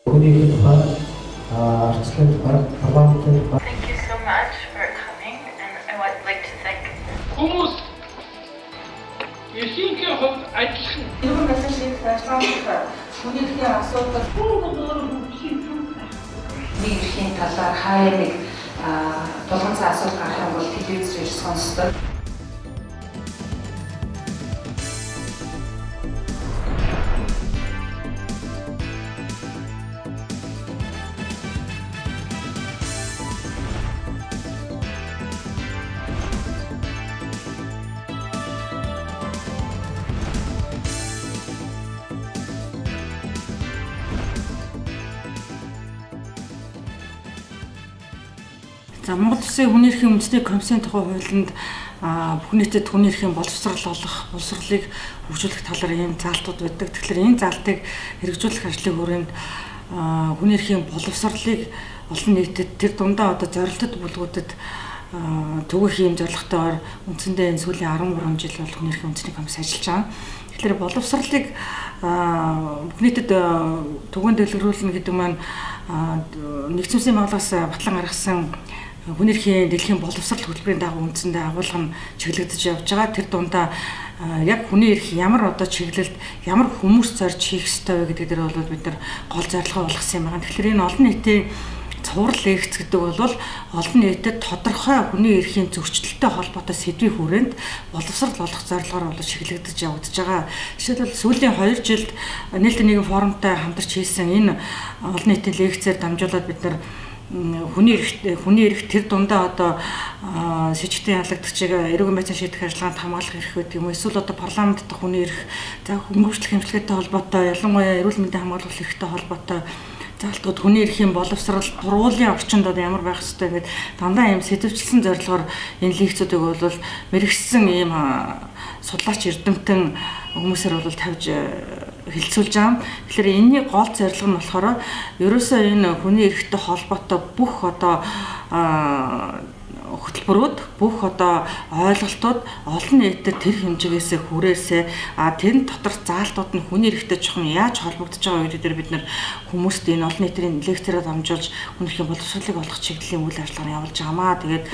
Хүний тухай арчлын тухай парламентын тухай. Thank you so much for coming, and I would like to thank Хүмүүс эрхийнхээ хувьд адилхан Эрүүл мэндийн шийдэл ажиллагааны хүний эрхийн асуудал эрхийн талаар хаяа нэг болгон цаа асуудал гарах юм бол телевизээр ирж сонсдог. За Монгол Улсын хүний эрхийн үндэсний комиссийн тухай хуулинд бүх нийтэд хүний эрхийн боловсрал олох, боловсролыг хөгжүүлэх талаар ийм заалтууд байдаг. Тэгэхээр энэ заалтыг хэрэгжүүлэх ажлын хүрээнд хүний эрхийн боловсролыг олон нийтэд тэр дундаа одоо зорилттой бүлгүүдэд төгөх ийм зорилготойгоор үндсэндээ энэ сүүлийн 13 жил бол хүний эрхийн үндэсний комисс ажиллаж байгаа. Тэгэхээр боловсролыг бүх нийтэд түгээн дэлгэрүүлнэ гэдэг маань нэгдсэн улсын байгууллагаас батлан гаргасан хүний эрхийн дэлхийн боловсрол хөтөлбөрийн дагуу үндсэндээ агуулга нь чиглэгдэж явж байгаа. Тэр дундаа яг хүний эрх ямар одоо чиглэлд ямар хүмүүс зорж хийх ёстой вэ гэдэг дээр бол бид нар гол зорилгоо болгосон юм байна. Тэгэхээр энэ олон нийтийн цуврал лекц гэдэг бол олон нийтэд тодорхой хүний эрхийн зөрчилтэй холбоотой сэдвийн хүрээнд боловсрал олох зорилгоор бол чиглэгдэж явагдаж байгаа. Жишээлбэл сүүлийн 2 жилд нээлттэй нэгэн форумтай хамтарч хийсэн энэ олон нийтийн лекцээр дамжуулаад бид нар хүний эрх тэр дундаа одоо сэжигтэн ялагдагчийг эрүүл мэндийн шийдэх ажиллагаанд хамгаалах эрх гэдэг юм уу, эсвэл одоо парламент дахь хүний эрх, за хөнгөвчлөх хэмжлэгтэй холбоотой, ялангуяа эрүүл мэндийн хамгаалах эрхтэй холбоотой заалтууд, хүний эрхийн боловсрал, сургуулийн орчинд одоо ямар байх ёстой гэдэг дандаа ийм сэдвчилсэн зорилгоор энэ лекцүүдийг бол мэрэгссэн ийм судлаач эрдэмтэн хүмүүсээр бол тавьж хэлцүүлж байгаа. Тэгэхээр энэний гол зорилго нь болохоор ерөөсөө энэ хүний эрхтэй холбоотой бүх одоо хөтөлбөрүүд, бүх одоо ойлголтууд олон нийтэд тэр хэмжээгээс хүрээсээ тэр дотор заалтууд нь хүний эрхтэй жоохон яаж холбогдож байгаа гэдэг дээр бид нар хүмүүст энэ олон нийтийн лекцээрээ дамжуулж хүний эрхийн боловсролыг олох чиглэлийн үйл ажиллагаа явуулж байгаамаа. Тэгээд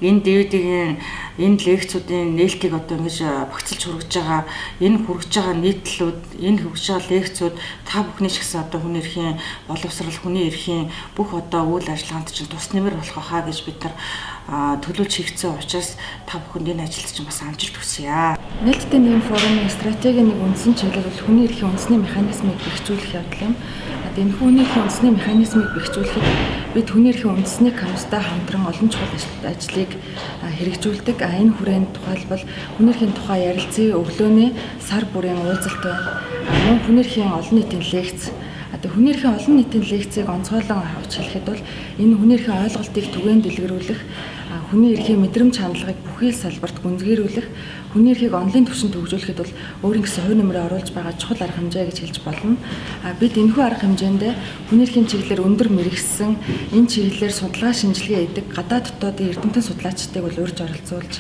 энэ DVD-ийн энэ лекцүүдийн нээлтийг одоо ингэж багцлж хүргэж байгаа, энэ хүргэж байгаа нийтлүүд, энэ хүргэж байгаа лекцүүд та бүхний ч гэсэн одоо хүний эрхийн боловсрал, хүний эрхийн бүх одоо үйл ажиллагаанд чинь тус нэмэр болох хаа гэж бид нар төлөвлөж хийгдсэн учраас та бүхэнд энэ ажилд чинь бас амжилт хүсье. Нээлттэй нэгэн форумын стратегийн нэг үндсэн чиглэл бол хүний эрхийн үндэсний механизмыг бэхжүүлэх явдал юм. Энэ хүний эрхийн үндэсний механизмыг бэхжүүлэхэд бид хүний эрхийн үндэсний комисстай хамтран олон чухал ажлыг хэрэгжүүлдэг. Энэ хүрээнд тухайлбал хүний эрхийн тухай ярилцсан өглөөний сар бүрийн уулзалт байна. Мөн хүний эрхийн олон нийтийн лекц. Хүний эрхийн олон нийтийн лекцийг онцгойлон авч хэлэхэд бол энэ хүний эрхийн ойлголтыг түгээн дэлгэрүүлэх, хүний эрхийн мэдрэмж хандлагыг бүхий л салбарт гүнзгийрүүлэх, хүний эрхийг онлын түвшинд хөгжүүлэхэд бол өөрийн гэсэн хувь нэмрээ оруулж байгаа чухал арга хэмжээ гэж хэлж болно. Бид энэхүү арга хэмжээндээ хүний эрхийн чиглэлээр өндөр мэрэгсэн, энэ чиглэлээр судалгаа шинжилгээ хийдэг гадаад дотоодын эрдэмтэн судлаачдыг бол урьж оролцуулж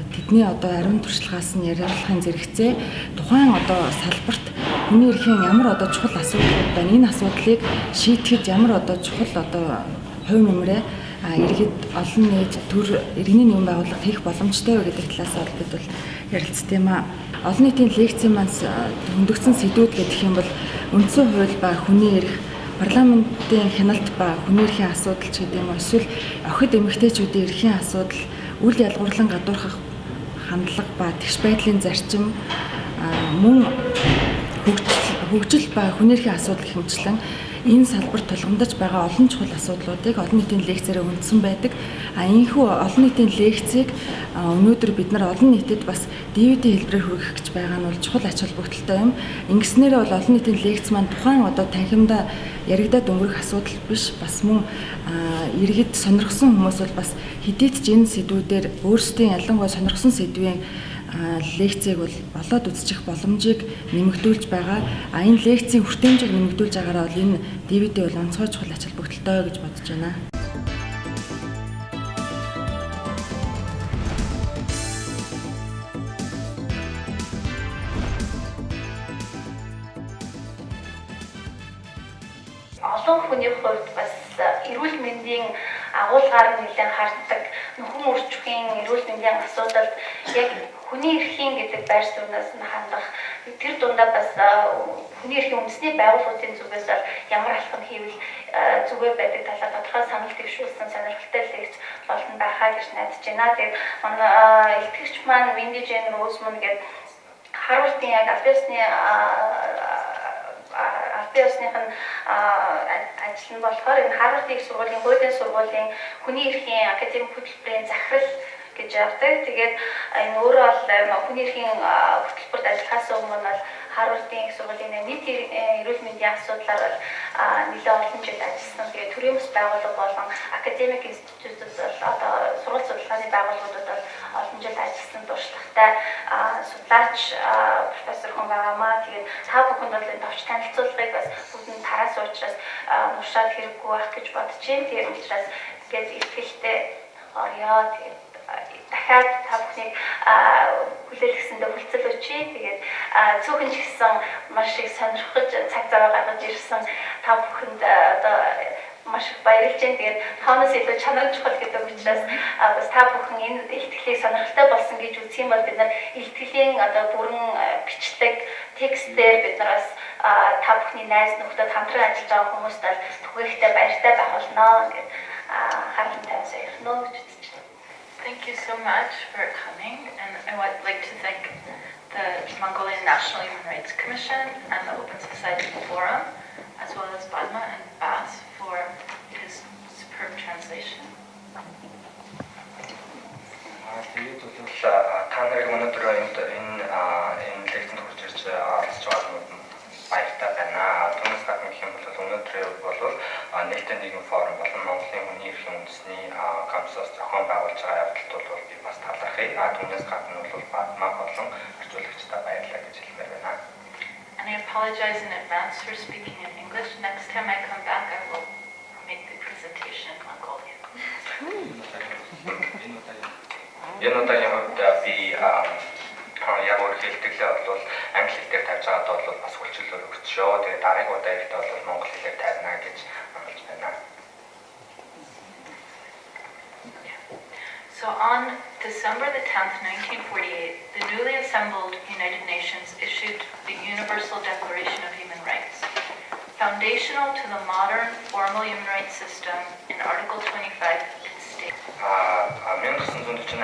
тэдний одоо ариун туршлагаас нь яриалахын зэрэгцээ тухайн одоо салбарт хүний эрхийн ямар одоо чухал асуудлууд байна, энэ асуудлыг шийдэхэд ямар одоо чухал одоо хувь нэмрээ иргэд олон нийт төр иргэний нэгэн байгууллага хийх боломжтой вэ гэдэг талаас бол бид бол ярилцсан юм аа. Олон нийтийн лекцийн маань хөндөгдсөн сэдвүүд гэх юм бол үндсэн хууль ба хүний эрх, парламентын хяналт ба хүний эрхийн асуудал ч гэдэг юм уу, эсвэл охид эмэгтэйчүүдийн эрхийн асуудал, үл ялгуурлан гадуурхах хандлага ба тэгш байдлын зарчим, мөн хөгжил ба хүний эрхийн асуудал хэмжлэн энэ салбарт тулгамдж байгаа олон чухал асуудлуудыг олон нийтийн лекцээр үндсэн байдаг. Энэхүү олон нийтийн лекцийг өнөөдөр бид нар олон нийтэд бас DVD хэлбэрээр хүргэх гэж байгаа нь бол чухал ач холбогдолтой юм. Ингэснээрээ бол олон нийтийн лекц маань тухайн одоо танхимдаа яригадаад өнгөрөх асуудал биш, бас мөн иргэд сонирхсон хүмүүс бол бас хэдийд ч энэ сэдвүүдээр өөрсдийн ялангуяа сонирхсон сэдвийн лекцийг бол болоод үзчих боломжийг нэмэгдүүлж байгаа. Энэ лекцийн хүртээмжийг нэмэгдүүлж байгаараа бол энэ DVD бол онцгой чухал ач холбогдолтой гэж бодож байна. Олон хүний хувьд бас эрүүл мэндийн агуулгаар нэлээд харддаг нөхөн үржихийн эрүүл мэндийн асуудалд яг хүний эрхийн гэдэг байр сууриас нь хандах тэр дундаа бас хүний эрхийн үндэсний байгууллагын зүгээс ямар алхам хийвэл зүгээр байдаг талаар тодорхой санал дэвшүүлсэн сонирхолтой лекц болно байхаа гэж найдаж байна. Тэгээд манай илтгэгч маань Мини Жейн Роүзман гэдэг Харвардын яг албан ёсных нь ажил нь болохоор энэ Харвардын их сургуулийн хуулийн сургуулийн хүний эрхийн академик хөтөлбөрийн захирал гэж явдаг. Тэгээд энэ өөрөө бол хүний эрхийн хөтөлбөрт ажиллахаас өмнө бол Харвардын их сургуулийн нийт эрүүл мэндийн асуудлаар бол нэлээд олон жил ажилласан. Тэгээд төрийн бас байгууллага болон академик институтууд бол одоо сургууль судалгааны байгууллагуудад бол олон жил ажилласан туршлагатай судлаач профессор хүн байгаамаа. Тэгээд та бүхэнд бол энэ товч танилцуулгыг бас бүгд тараас уучраас уншаад хэрэггүй байх гэж бодож байна. Тэгээд учраас ингээд ихтэй орё. Тэгээд дахиад та бүхнийг хүлээлгэсэндээ хүлцэл өчье. Тэгээд цөөхөн ч гэсэн маш их сонирхож цаг зав гаргаж ирсэн та бүхэнд одоо маш их баярлж байна. Тэгээд тоноос илүү чанар чухал гэдэг учраас бас та бүхэн энэ илтгэлийг сонирхолтой болсон гэж үзэх юм бол бид нар илтгэлийн одоо бүрэн бичлэг текстээр бид нараас та бүхний найз нөхдөд хамтран ажиллаж байгаа хүмүүст бол түгээгтэй баяртай байх болно гэдэг харамтай саяхно гэж үзэж байна. Thank you so much for coming, and I would like to thank the Mongolian National Human Rights Commission and the Open Society Forum, as well as Badma and Bas for his superb translation. Тэгээд бол та нарыг өнөөдөр энэ лекцэнд хүрч ирж оролцож байгаа баяртай байна. Түүнээс гадна гэх юм бол өнөөдөр бол нийтийн нийгэм форум болон Монголын хүний эрхийн үндэсний комиссоос зохион байгуулж байгаа явдалд бол би бас талархъя. Түүнээс гадна бол Бадма болон орчуулагчдаа баярлалаа гэж хэлмээр байна. And I apologize in advance for speaking in English. Next time I come back, I will make the presentation in Mongolian. Энэ удаагийн хувьд би яг өөр хэлтгэлээ бол англи хэл дээр тавьж байгаад бол бас хүлчилгээр өгчөө. Тэгээд дараагийн удаа ихдээ бол монгол хэлээр тавина гэж амлаж байна. So on December the 10th, 1948, the newly assembled United Nations issued the Universal Declaration of Human Rights. Foundational to the modern formal human rights system, in Article 25, it states 1948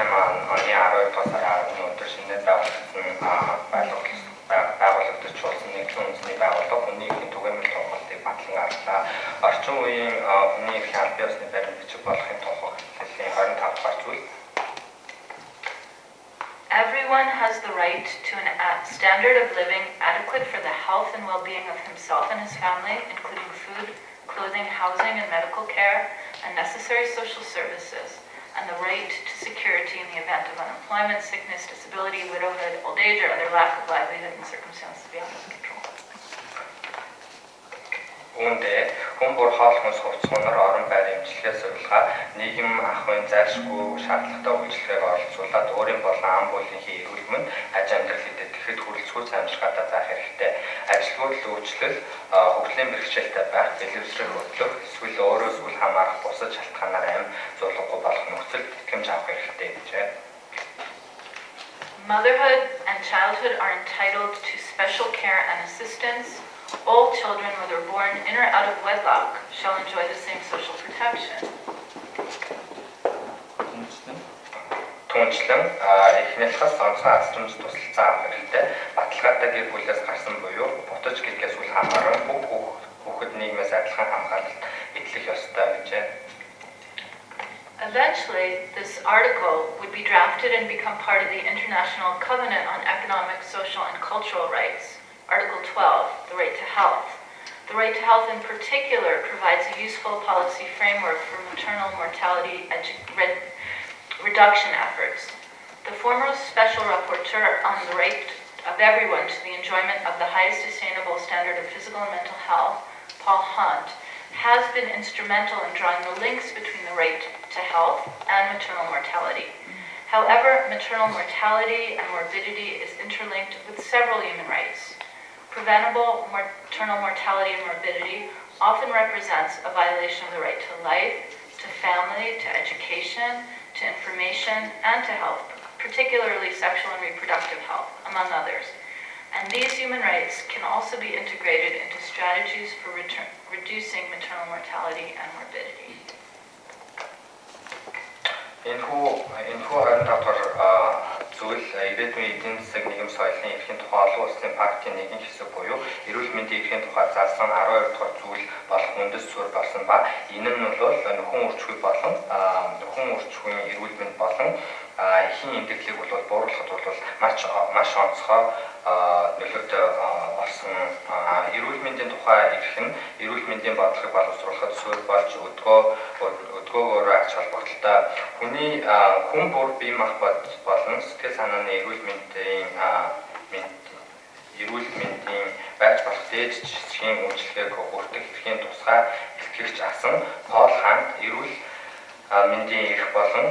оны 12 дугаар сарын 10-ны өдөр шинээр байгуулагдчихсан нэгдсэн үндэсний байгууллага хүний эрхийн түгээмэл тохиолдлыг батлан арлаа. Орчин үеийн хүний эрхийн албан ёсны баримт бичиг болохын тухай хэллийн 25 дугаар зүйл. Everyone has the right to a standard of living adequate for the health and well-being of himself and his family, including food, clothing, housing, and medical care, and necessary social services, and the right to security in the event of unemployment, sickness, disability, widowhood, old age, or other lack of livelihood in circumstances beyond his control. Үүндээ хүн бүр хоол хүнс хувцсанаар орон байрын эмчилгээ сувилгаа нийгэм ахуйн зайлшгүй шаардлагатай үйлчлэгийг оролцуулаад өөрийн болон ам бүлийнхээ эрүүл мэнд аж амьдрал идэвхтэд хүрэлцгүй амжилттай байх хэрэгтэй. Ажилгүйдэл үйлчлэл хөгжлийн бэрхшээлтэй байх, бэлэвсрэх хөдлөх, эсвэл өөрөөс үл хамаарах бусад шалтгаанаар амь зуулгагүй болох нөхцөлд итгэмж авах хэрэгтэй гэжээ. Motherhood and childhood are entitled to special care and assistance. All children, whether born in or out of wedlock, shall enjoy the same social protection. Түүнчлэн эхнийхээс онцгой асрамж тусалцаа авах хэрэгтэй. Баталгаатай гэр бүлээс гарсан буюу бутаж гэдгээс үл хамааран бүх хүүхэд нийгмээс адилхан хамгаалалт эдлэх ёстой гэжээ. Eventually, this article would be drafted and become part of the International Covenant on Economic, Social, and Cultural Rights. Article 12, the right to health. The right to health in particular provides a useful policy framework for maternal mortality reduction efforts. The former special rapporteur on the right of everyone to the enjoyment of the highest sustainable standard of physical and mental health, Paul Hunt, has been instrumental in drawing the links between the right to health and maternal mortality. However, maternal mortality and morbidity is interlinked with several human rights. Preventable maternal mortality and morbidity often represents a violation of the right to life, to family, to education, to information, and to health, particularly sexual and reproductive health, among others. And these human rights can also be integrated into strategies for reducing maternal mortality and morbidity. Энэхүү 25 дахь зүйл ирээдүйн эдийн засаг нийгэм соёлын эрхийн тухай олон улсын пактын нэгэн хэсэг буюу эрүүл мэндийн эрхийн тухай заасан 12 дахь зүйл болох үндэс суурь болсон ба энэ нь бол нөхөн үржихүй болон нөхөн үржихийн эрүүл мэнд болон эхийн эмнэлгийг бол бууруулахад бол маш онцгой нөлөөтэй болсон. Эрүүл мэндийн тухай эрх нь эрүүл мэндийн бодлогыг боловсруулахад суурь болж өдгөөгөөр ач холбогдолтой хүн бүр бие махбод болон сэтгэл санааны эрүүл мэндийн байж болох дээд жишгийн үйлчлэгийг хүртэх эрхийн тусгай илтгэгч асан Пол Ханд эрүүл мэндийн эрх болон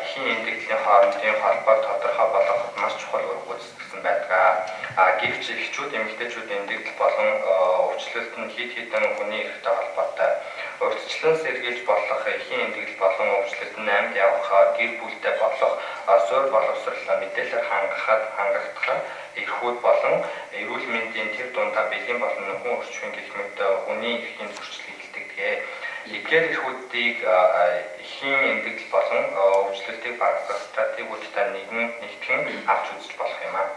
эхийн эмнэлгийн хоорондын холбоог тодорхой болгоход маш чухал үр гүйцэтгэсэн байдаг. Гэвч эхчүүд эмэгтэйчүүдийн эмнэлэг болон өвчлөлт нь хэд хэдэн хүний эрхтэй холбоотой. Урьдчилан сэргийлж болох эхийн эмнэлэг болон өвчлөлт нь амьд явах гэр бүлтэй болох суурь боловсрол мэдээлэл хангагдах эрхүүд болон эрүүл мэндийн тэр дундаа бэлгийн болон нөхөн өрчмийн гэх мэт хүний эрхийн зөрчил хилдэг. Эдгээр эрхүүдийг эхийн эмнэлэг болон өвчлөлтийг багасгах стратегиудтай нэгтгэн авч үзэж болох юм аа.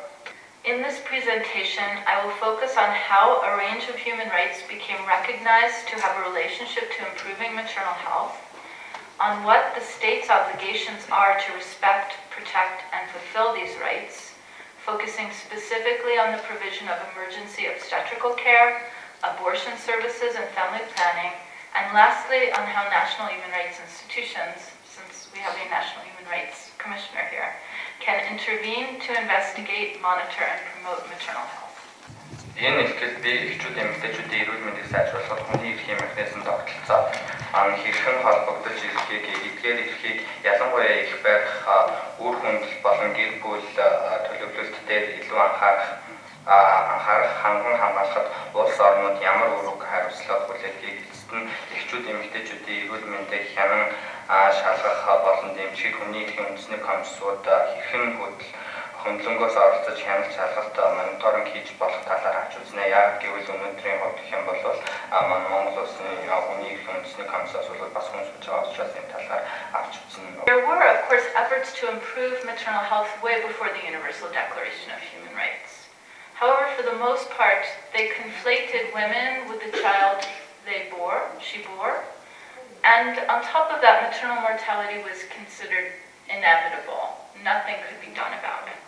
In this presentation, I will focus on how a range of human rights became recognized to have a relationship to improving maternal health, on what the state's obligations are to respect, protect, and fulfill these rights, focusing specifically on the provision of emergency obstetrical care, abortion services and family planning, and lastly, on how national human rights institutions, since we have a National Human Rights Commissioner here, can intervene to investigate, monitor, and promote maternal health. Энэ хэлбэл би эхчүүд эмэгтэйчүүдийн эрүүл мэндийг сайжруулахад хүний эрхийн механизм тогтолцоо хэрхэн холбогдож ирэхийг эдгээр эрхийг ялангуяа их байх үр хөндөл болон гэр бүл төлөвлөлт дээр илүү анхаарах ханган хамгаалахад улс орнууд ямар үүрэг хариуцлага хүлээлгийг эцэст нь эхчүүд эмэгтэйчүүдийн эрүүл мэндийг хянан шалгах болон дэмжих хүний эрхийн үндэсний комиссууд хэрхэн хөндлөнгөөс оролцож хяналт шалгалт мониторинг хийж болох талаар авч үзнэ. Яг гэвэл өнөөдрийн хувьд гэх юм бол Монгол улсын хүний эрхийн үндэсний комиссаас бол бас хүн судалж байгаа учраас энэ талаар авч үзнэ. There were, of course, efforts to improve maternal health way before the Universal Declaration of Human Rights. However, for the most part, they conflated women with the child she bore, and on top of that, maternal mortality was considered inevitable. Nothing could be done about it.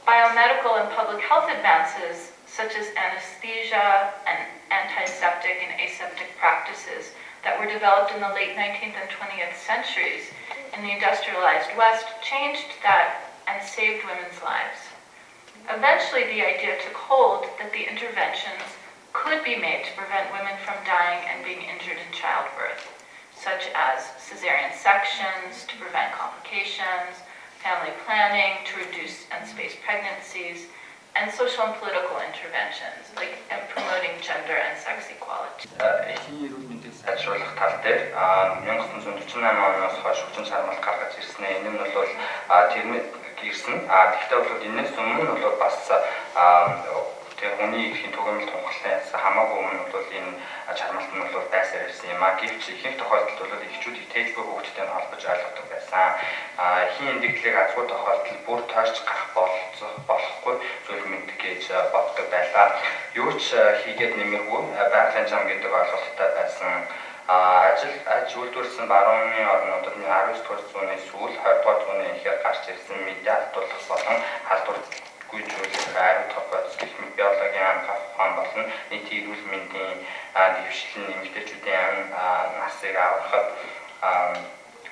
Biomedical and public health advances, such as anesthesia and antiseptic and aseptic practices that were developed in the late 19th and 20th centuries in the industrialized West, changed that and saved women's lives. Eventually, the idea took hold that the interventions could be made to prevent women from dying and being injured in childbirth, such as cesarean sections to prevent complications, family planning to reduce and space pregnancies, and social and political interventions like promoting gender and sex equality. Эхийн эрүүл мэндийг сайжруулах тал дээр 1948 оноос хойш хүчин чармайлт гаргаж ирсэн. Энэ нь бол тэрмэд ирсэн. Гэхдээ бол энэс өмнө бол бас хүний эрхийн түгээмэл тунхаглалын хамаагүй өмнө бол энэ чармайлт нь бол байсаар ирсэн юм а. Гэвч ихэнх тохиолдолд бол эхчүүдийг тээж буй хүүхдтэй холбож ойлгодог байсан. Эхийн эмнэлгийг азгүй тохиолдолд бүр тойрч гарах болохгүй зүйл мэд гэж боддог байлаа. Юу ч хийгээд нэмэргүй байгалийн зам гэдэг ойлголттой байсан. Ажил үйлдвэрлэсэн барууны орнуудад 19-р зууны сүүл 20-р зууны ихэр гарч ирсэн медиа алдуулах болон халдвар гүйцэтгэх ариун тогтоц гэх мэт биологийн анхаарах ухаан болон нийтийн эрүүл мэндийн дэвшил нь эмэгтэйчүүдийн насыг аврахад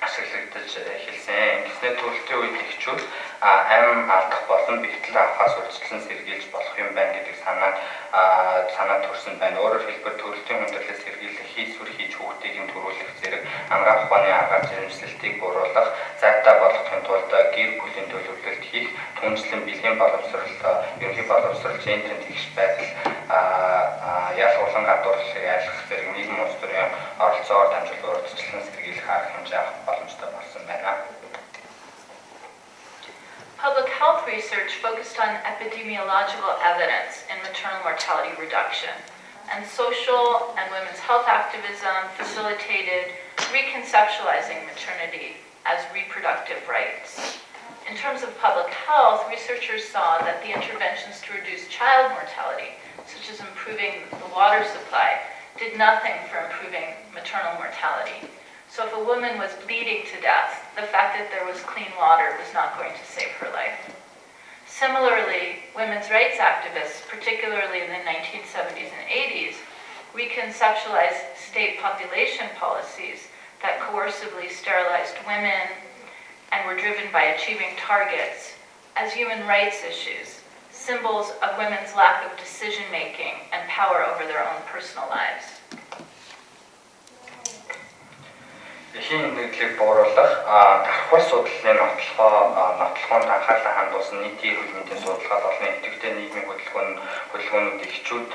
ашиглагдаж эхэлсэн. Гэснээр төрөлтийн үед эхчүүд амь алдах болон бэлтгэл авахаас урьдчилан сэргийлж болох юм байна гэдэг санаа төрсөн байна. Өөрөөр хэлбэл төрөлтийн хүндрэлээс сэргийлэх, хийсвэр хийж хүүхдийг нь төрүүлэх зэрэг ангаах ухааны аргаар жирэмслэлтийг бууруулах, зайтай болгохын тулд гэр бүлийн төлөвлөлт хийх, түншлэн бэлгийн боловсрол, ерөнхий боловсрол, гендерийн тэгш байдал ялгуулан гадуурлыг айлгах зэрэг нийгэм улс төрийн оролцоогоор дамжуулан урьдчилан сэргийлэх арга хэмжээ авах боломжтой болсон байна. Public health research focused on epidemiological evidence in maternal mortality reduction, and social and women's health activism facilitated reconceptualizing maternity as reproductive rights. In terms of public health, researchers saw that the interventions to reduce child mortality, such as improving the water supply, did nothing for improving maternal mortality. So if a woman was bleeding to death, the fact that there was clean water was not going to save her life. Similarly, women's rights activists, particularly in the 1970s and 80s, reconceptualized state population policies that coercively sterilized women and were driven by achieving targets as human rights issues, symbols of women's lack of decision-making and power over their own personal lives. Эрхийн нөхцөлийг бууруулах, давхар судлалын нотлохоонд анхаарлаа хандуулсан нийтийн эрүүл мэндийн судалгаад олон идэвхтэй нийгмийн хөдөлгөөнүүд эхчүүд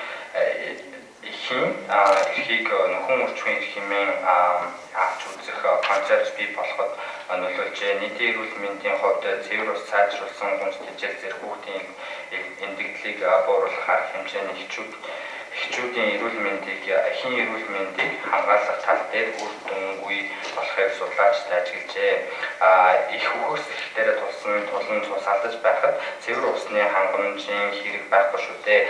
эрхийг нөхөн үржихийн эрхимэн авч үзэх концепт бий болоход нөлөөлжээ. Нийтийн эрүүл мэндийн хувьд цэвэр ус сайжруулсан хүнс тэжээл зэрэг хүүхдийн эндэгдлийг бууруулах арга хэмжээний эхчүүдийн эрүүл мэндийг эхийн эрүүл мэндийг хамгаалах тал дээр үр дүнгүй болохыг судлаачид ажиглажээ. Их хөхс эрхтэрэ тулан цусалдаж байхад цэвэр усны хангамжийн хэрэг байхгүй шүү дээ.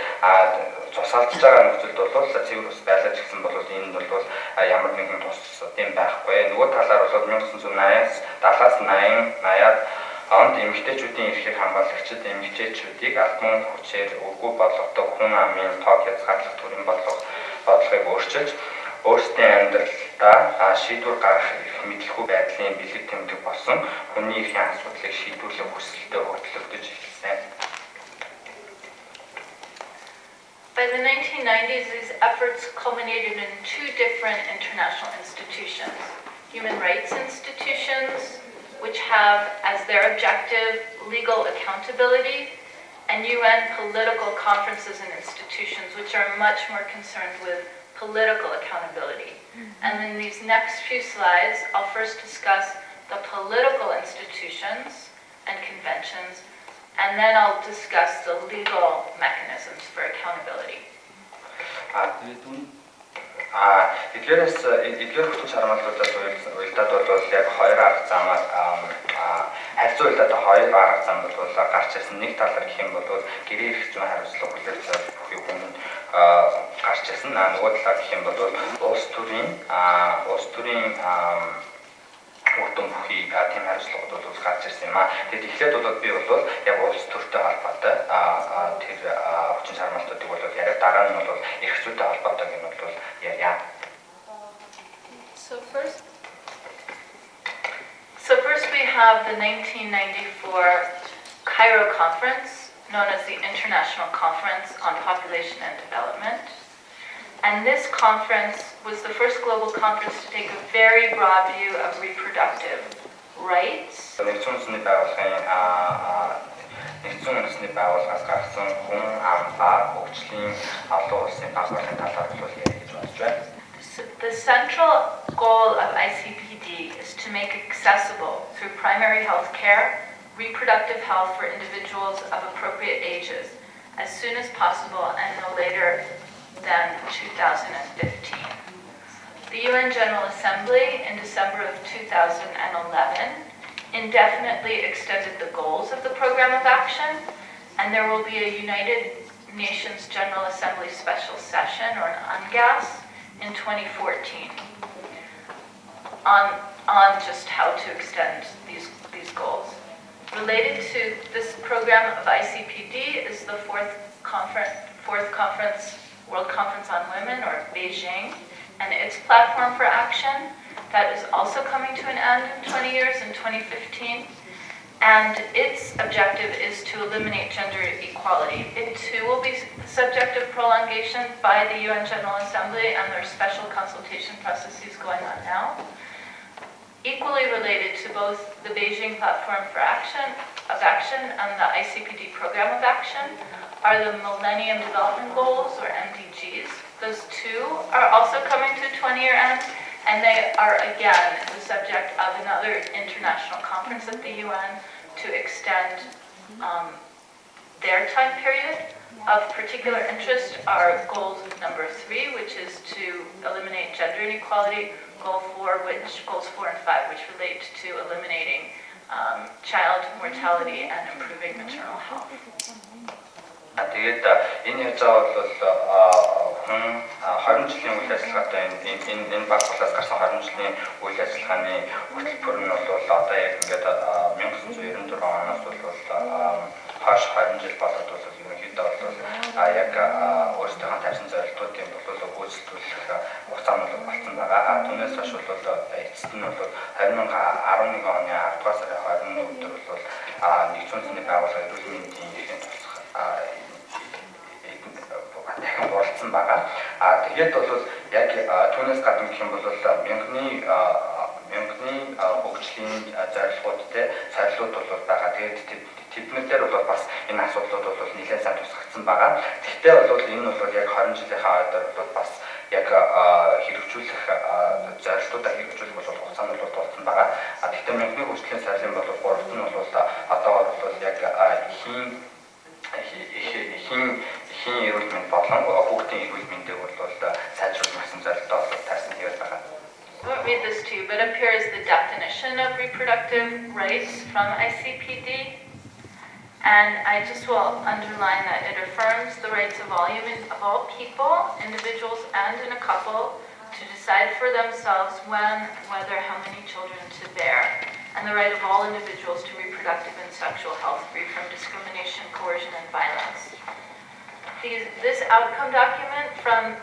Цусалдаж байгаа нөхцөлд бол цэвэр ус байлаж гисэн бол энэ бол ямар нэгэн тус юм байхгүй. Нөгөө талаар бол 1980-аас 70-80-аад онд эмэгтэйчүүдийн эрхийг хамгаалагчид эмэгтэйчүүдийг албан хүчээр үгүй болгодог хүн амын тоог хязгаарлах төрлийн бодлогыг өөрчилж өөрсдийн амьдралдаа шийдвэр гаргах эрх мэдлэгүй байдлын бэлэг тэмдэг болсон хүний эрхийн асуудлыг шийдвэрлэх хүсэлтэд хөтлөгдөж эхэлсэн. By the 1990s, these efforts culminated in two different international institutions: human rights institutions, which have as their objective legal accountability, and UN political conferences and institutions, which are much more concerned with political accountability. And in these next few slides, I'll first discuss the political institutions and conventions, and then I'll discuss the legal mechanisms for accountability. Эдгээр хүчин чармайлуудаас уялдаад бол яг хоёр арга замаар харьцуу уялдаад хоёр арга зам бол гарч ирсэн. Нэг талаар гэх юм бол гэрээ эрх зүйн хариуцлага хүлээлт бүхий хүн гарч ирсэн. Нөгөө талаар гэх юм бол улс төрийн үр дүн бүхий тийм хариуцлагууд бол гарч ирсэн юм аа. Тэгэд эхлээд бол би бол яг улс төртэй холбоотой тэр хүчин чармайлтуудыг бол яриад дараа нь бол эрх зүйтэй холбоотойг нь бол яриа. So first we have the 1994 Cairo Conference, known as the International Conference on Population and Development. And this conference was the first global conference to take a very broad view of reproductive rights. Нэгдсэн байгууллагаас гарсан хүн амбаа хөгжлийн олон улсын байгууллагын талаар бол ярих гэж бодож байна. The central goal of ICPD is to make accessible through primary health care, reproductive health for individuals of appropriate ages as soon as possible and no later than 2015. The UN General Assembly in December of 2011 indefinitely extended the goals of the program of action, and there will be a United Nations General Assembly special session, or an UNGAS, in 2014 on just how to extend these goals. Related to this program of ICPD is the fourth conference, World Conference on Women, or Beijing, and its platform for action that is also coming to an end in 20 years, in 2015. And its objective is to eliminate gender equality. It too will be subject of prolongation by the UN General Assembly, and there are special consultation processes going on now. equally related to both the Beijing Platform for Action and the ICPD Program of Action are the Millennium Development Goals, or MDGs. Those two are also coming to 20-year end, and they are again the subject of another international conference at the UN to extend their time period. Of particular interest are goals number 3, which is to eliminate gender inequality, goals 4 and 5, which relate to eliminating child mortality and improving maternal health. Тэгээд энэ яаж бол хүн 20 жилийн үйл ажиллагаатай энэ баг болоос гарсан 20 жилийн үйл ажиллагааны хөтөлбөр нь бол одоо яг ингээд 1994 оноос бол хойш 20 жил болоод бол ерөнхийдөө бол яг өөрсдийнхөө тавьсан зорилтуудын бол гүйцэтгүүлэх хугацаа нь болсон байгаа. Түүнээс хойш бол эцэст нь бол 2011 оны 10 дугаар сарын 21 өдөр бол нэгдсэн үндэсний байгууллага эрүүл мэндийн эрхийн дахин болцсон байгаа. Тэгээд бол яг түүнээс гадна гэх юм бол мянганы хөгжлийн зорилгоудтэй сарлууд бол байгаа. Тэгээд тэднээр бол бас энэ асуудлууд бол нэлээд сайн тусгагдсан байгаа. Гэхдээ бол энэ бол яг 20 жилийнхаа ойдоор бол бас яг хэрэгжүүлэх зорилтуудаа хэрэгжүүлэх бол хугацаанд бол тулсан байгаа. Гэхдээ мянганы хөгжлийн сарлын бол 3-т нь бол одоогоор бол яг эрхийн эрүүл мэнд болон хүүхдийн эрүүл мэндийг бол сайжруулах гэсэн зорилттой бол таарсан хэвээр байгаа. I won't read this to you, but up here is the definition of reproductive rights from ICPD. And I just will underline that it affirms the rights of all people, individuals and in a couple, to decide for themselves when, whether, how many children to bear, and the right of all individuals to reproductive and sexual health free from discrimination, coercion, and violence. This outcome document from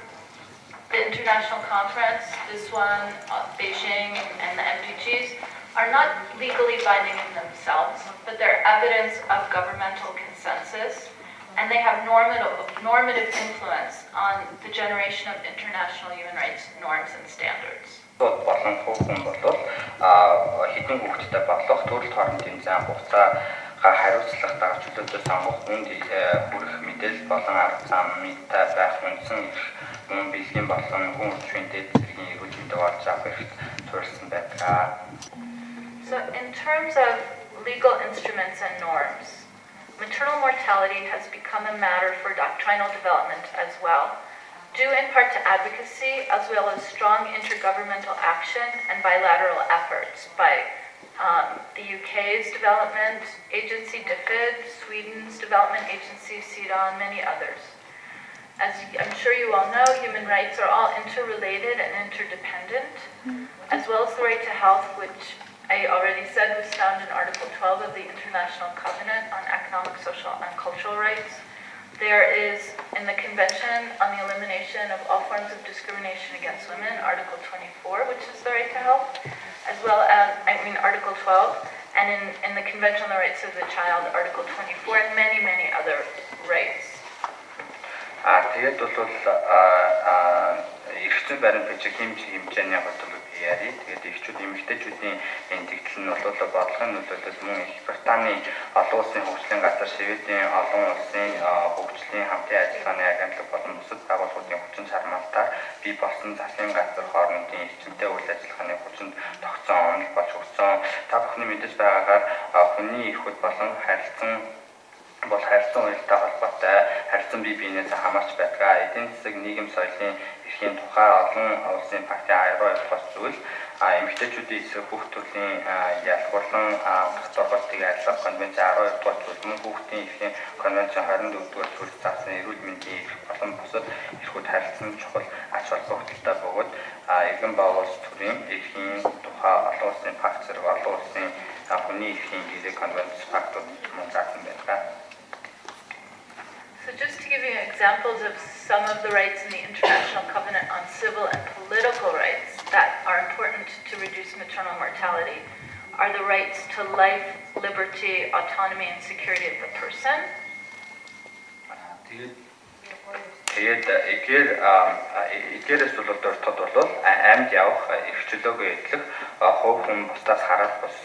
the international conference, this one, Beijing, and the MDGs, are not legally binding in themselves, but they're evidence of governmental consensus, and they have normative influence on the generation of international human rights norms and standards. Болон хүүхэн бол хэдэн хүүхэдтэй болох төрөлт хоорондын зан хугацаа хариуцлага дагаж чөлөөтэй сонгох хүнд хүрэх мэдээлэл болон арга замтай байх үндсэн мөн бэлгийн болон хүн хүчний дэд зэргийн эрүүл мэндийг олж авах хэрэгт туурсан байдаг. So in terms of legal instruments and norms, maternal mortality has become a matter for doctrinal development as well, due in part to advocacy as well as strong intergovernmental action and bilateral efforts by the UK's development agency DFID, Sweden's development agency SIDA, and many others. As I'm sure you all know, human rights are all interrelated and interdependent, as well as the right to health, which I already said was found in Article 12 of the International Covenant on Economic, Social, and Cultural Rights. There is, in the Convention on the Elimination of All Forms of Discrimination Against Women, Article 24, which is the right to health, as well as, Article 12, and in the Convention on the Rights of the Child, Article 24, and many, many other rights. Тэгээд бол эрхцэн баримт бичиг хэмжээний бодлого яри. Тэгээд эхчүүд эмэгтэйчүүдийн энэ тэгтэл нь бол бодлогын нөлөөлөл мөн Их Британий олон улсын хөгжлийн газар, Шведийн олон улсын хөгжлийн хамтын ажиллагааны агентлаг болон бусад байгууллагуудын хүчин чармаалтаар бий болсон засгийн газар хоорондын эрчимтэй үйл ажиллагааны хүчинд тогтсон онол болж өгсөн. Та бүхний мэдэж байгаагаар хүний эрхүүд болон харилцан уялдаа холбоотой харилцан бие биенээс хамаарч байдаг. Эдийн засаг, нийгэм, соёлын эрхийн тухай олон улсын фактын 12 бос зүйл эмэгтэйчүүдийн эсрэг бүх төрлийн ялгуурлан тогтоогдолтыг айлгах конвенц 12 дугаар зүйл мөн хүүхдийн эрхийн конвенц 24 дугаар зүйл заасан эрүүл мэндийн эрх болон бусад эрхүүд харилцан чухал ач холбогдолтой бөгөөд иргэн байгуулалт төрийн эрхийн тухай олон улсын факт зэрэг олон улсын хүний эрхийн гэрээ конвенц фактууд мөн заасан байдаг. So just to give you examples of some of the rights in the International Covenant on Civil and Political Rights that are important to reduce maternal mortality are the rights to life, liberty, autonomy, and security of the person. Тэгээд эдгээрээс бол дөртод бол амьд явах, эрх чөлөөгөө эдлэх, хувь хүн бусдаас хараад бус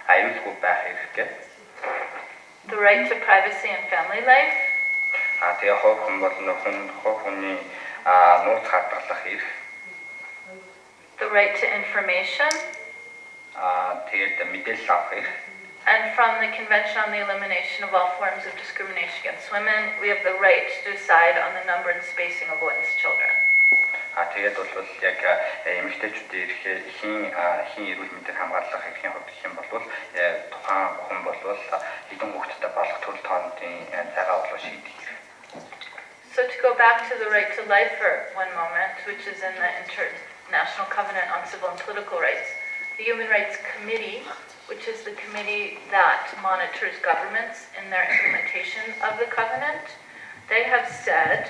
аюулгүй байх эрхтэй. The right to privacy and family life. Тэгээ хувь хүн бол хувь хүний нууц хадгалах эрх. The right to information. Тэгээд мэдээлэл авах эрх. And from the Convention on the Elimination of All Forms of Discrimination Against Women, we have the right to decide on the number and spacing of women's children. Тэгээд бол яг эмэгтэйчүүдийн эрхийн эрүүл мэндийг хамгаалах эрхийн хувьд гэх юм бол тухайн хүн бол хэдэн хүүхэдтэй болох төрөл тоондын цагаа болоо шийдэх. So to go back to the right to life for one moment, which is in the International Covenant on Civil and Political Rights, the Human Rights Committee, which is the committee that monitors governments in their implementation of the covenant, they have said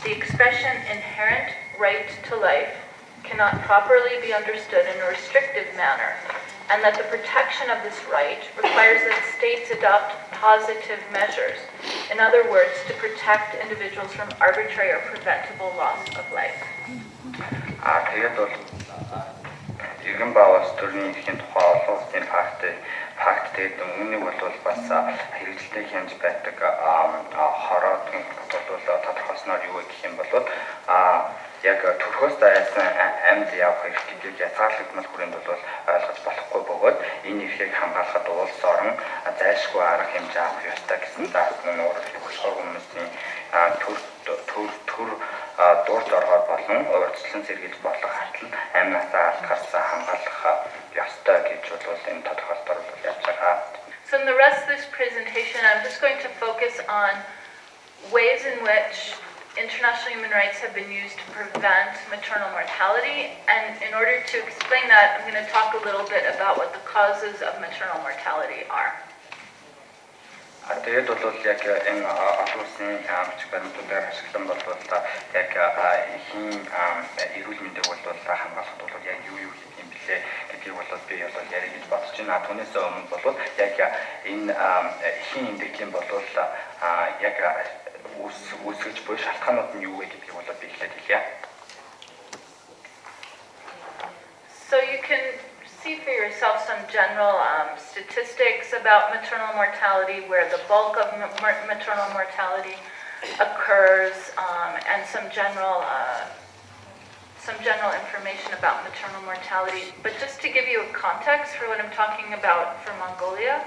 the expression inherent right to life cannot properly be understood in a restrictive manner, and that the protection of this right requires that states adopt positive measures, in other words, to protect individuals from arbitrary or preventable loss of life. Тэгээд бол иргэн баавас төрний эрхийн тухай олон улсын факт тэгээд үүнийг бол бас хэрэгжилтэй хянж байдаг хороод бол тодорхойлсноор юу гэх юм бол яг төрхөөс дайсан амьд явах эрх гэдгийг язгаарлагдмал хүрээнд бол ойлгож болохгүй бөгөөд энэ эрхийг хамгаалахад улс орон зайлшгүй арга хэмжээ авах ёстой гэсэн заалтнууд болохоор хүмүүсийн төр дурд оргоор болон урьдчилан сэргийлж болох хартал амь насаа алдахаас хамгаалах ёстой гэж бол энэ тодорхойлолтоор бол явж байгаа. So in the rest of this presentation, I'm just going to focus on ways in which international human rights have been used to prevent maternal mortality, and in order to explain that, I'm going to talk a little bit about what the causes of maternal mortality are. Тэгээд бол яг энэ олон улсын бичигbarnуудаар ашиглан бол яг эрхийн эрүүл мэндийг бол хамгаалахад бол яг юу хийх юм бэлээ гэдгийг бол би бол ярих гэж бодож байна. Түүнээс өмнө бол яг энэ эрхийн эндэглийн бол яг үүсгэж буй шалтгаанууд нь юу вэ гэдгийг бол би эхлээд хэлье. So you can see for yourself some general statistics about maternal mortality, where the bulk of maternal mortality occurs, and some general information about maternal mortality. But just to give you a context for what I'm talking about for Mongolia,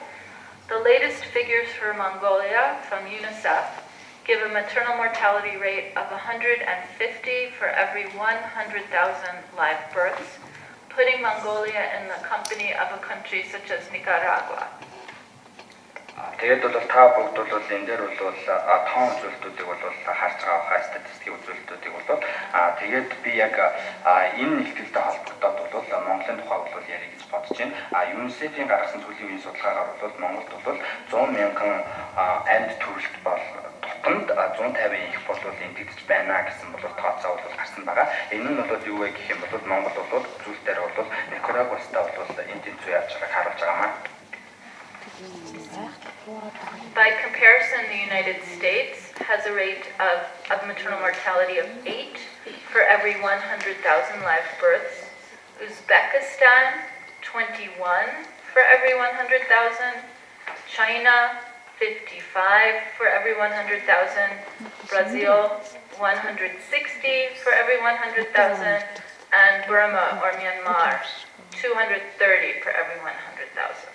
the latest figures for Mongolia from UNICEF give a maternal mortality rate of 150 for every 100,000 live births, putting Mongolia in the company of a country such as Nicaragua. Тэгээд бол та бүгд бол энэ дээр бол тоон үзүүлэлтүүдийг бол харж байгаа статистикийн үзүүлэлтүүдийг бол тэгээд би яг энэ нэгтгэлтэй холбогдоод бол Монголын тухай бол ярих гэж бодож байна. UNICEF-ийн гаргасан төлөвийн судалгаагаар бол Монголд бол 100 мянган амьд төрөлт бол тутамд 150 их бол эндэгдэж байна гэсэн бол тооцоо бол гарсан байгаа. Энэ нь бол юу вэ гэх юм бол Монгол бол зүйл дээр бол Никарагуастай бол энэ тэнцүү явж байгааг харуулж байгаа маа. By comparison, the United States has a rate of maternal mortality of 8 for every 100,000 live births. Uzbekistan, 21 for every 100,000. China, 55 for every 100,000. Brazil, 160 for every 100,000. And Burma or Myanmar, 230 for every 100,000.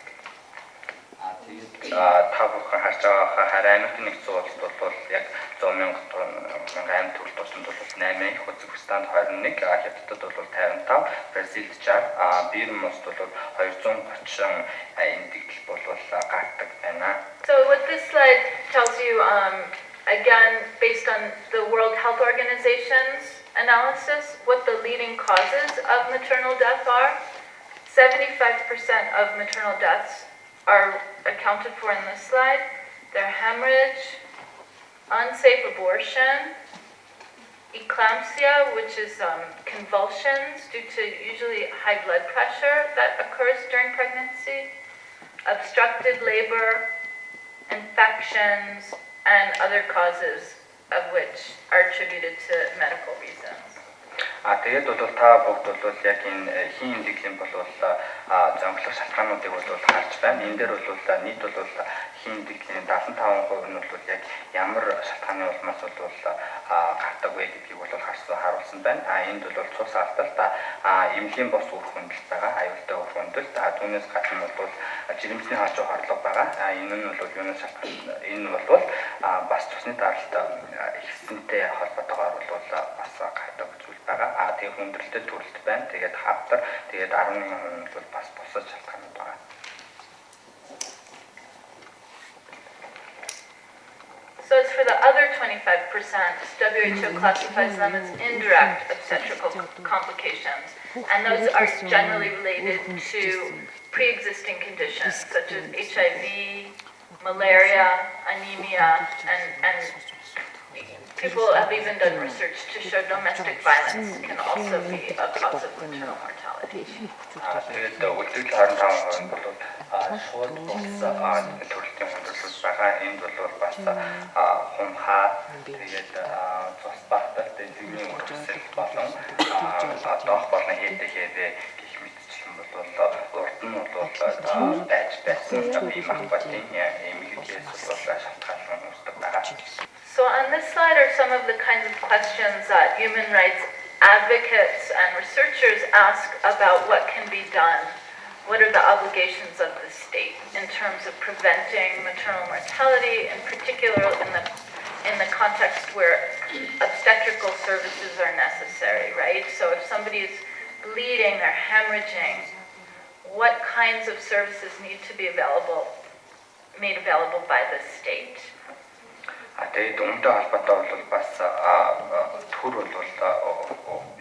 Та бүхэн харж байгаа хараа аймагт нэг зуулт бол яг 100 мянган амт төрөлт тусанд бол 8 их, Үзбекистанд 21, Хятадд бол 55, Бразилд 60, Бирмаст бол 230 эндэгдэл бол гардаг байна. So what this slide tells you, again, based on the World Health Organization's analysis, what the leading causes of maternal death are. 75% of maternal deaths are accounted for in this slide. They're hemorrhage, unsafe abortion, eclampsia, which is convulsions due to usually high blood pressure that occurs during pregnancy, obstructed labor, infections, and other causes of which are attributed to medical reasons. Тэгээд бол та бүгд бол яг энэ эрхийн эмзэглийн бол зөнгөлөх шалтгаануудыг бол харж байна. Энэ дээр бол нийт бол эрхийн эмзэглийн 75% нь бол яг ямар шалтгааны улмаас бол гардаг вэ гэдгийг бол харуулсан байна. Энд бол цус алдалт, эмнэлгийн бос үр хөндлөлт байгаа, аюултай үр хөндлөлт, түүнээс гадна бол жирэмсний хажуу хорлого байгаа. Энэ нь бол юунаас шалтгаалсан? Энэ бол бас цусны даралт ихсэнтэй холбоотойгоор бол бас гардаг зүйл байгаа. Тэгээ хүндрэлтэй төрөлт байна. Тэгээд хавдар, тэгээд 11% бол бас бусад шалтгаанууд байгаа. So as for the other 25%, WHO classifies them as indirect obstetrical complications, and those are generally related to pre-existing conditions such as HIV, malaria, anemia, and people have even done research to show domestic violence can also be a cause of maternal mortality. Тэгээд үлдэл 25% бол шууд бус төрөлтийн хүндрэлүүд байгаа. Энд бол бас хумхаа, тэгээд цус багтал, дэвийн үргэлжлэл болон доох болон ээдэхээ гэх мэтчих юм бол урд нь бол байж байсан бие махбодын эмгэлгээс бол шалтгаалсан үүсдэг байгаа. So on this slide are some of the kinds of questions that human rights advocates and researchers ask about what can be done. What are the obligations of the state in terms of preventing maternal mortality, in particular in the context where obstetrical services are necessary, right? So if somebody is bleeding, they're hemorrhaging, what kinds of services need to be made available by the state? Тэгээд үүнтэй холбоотой бол бас төр бол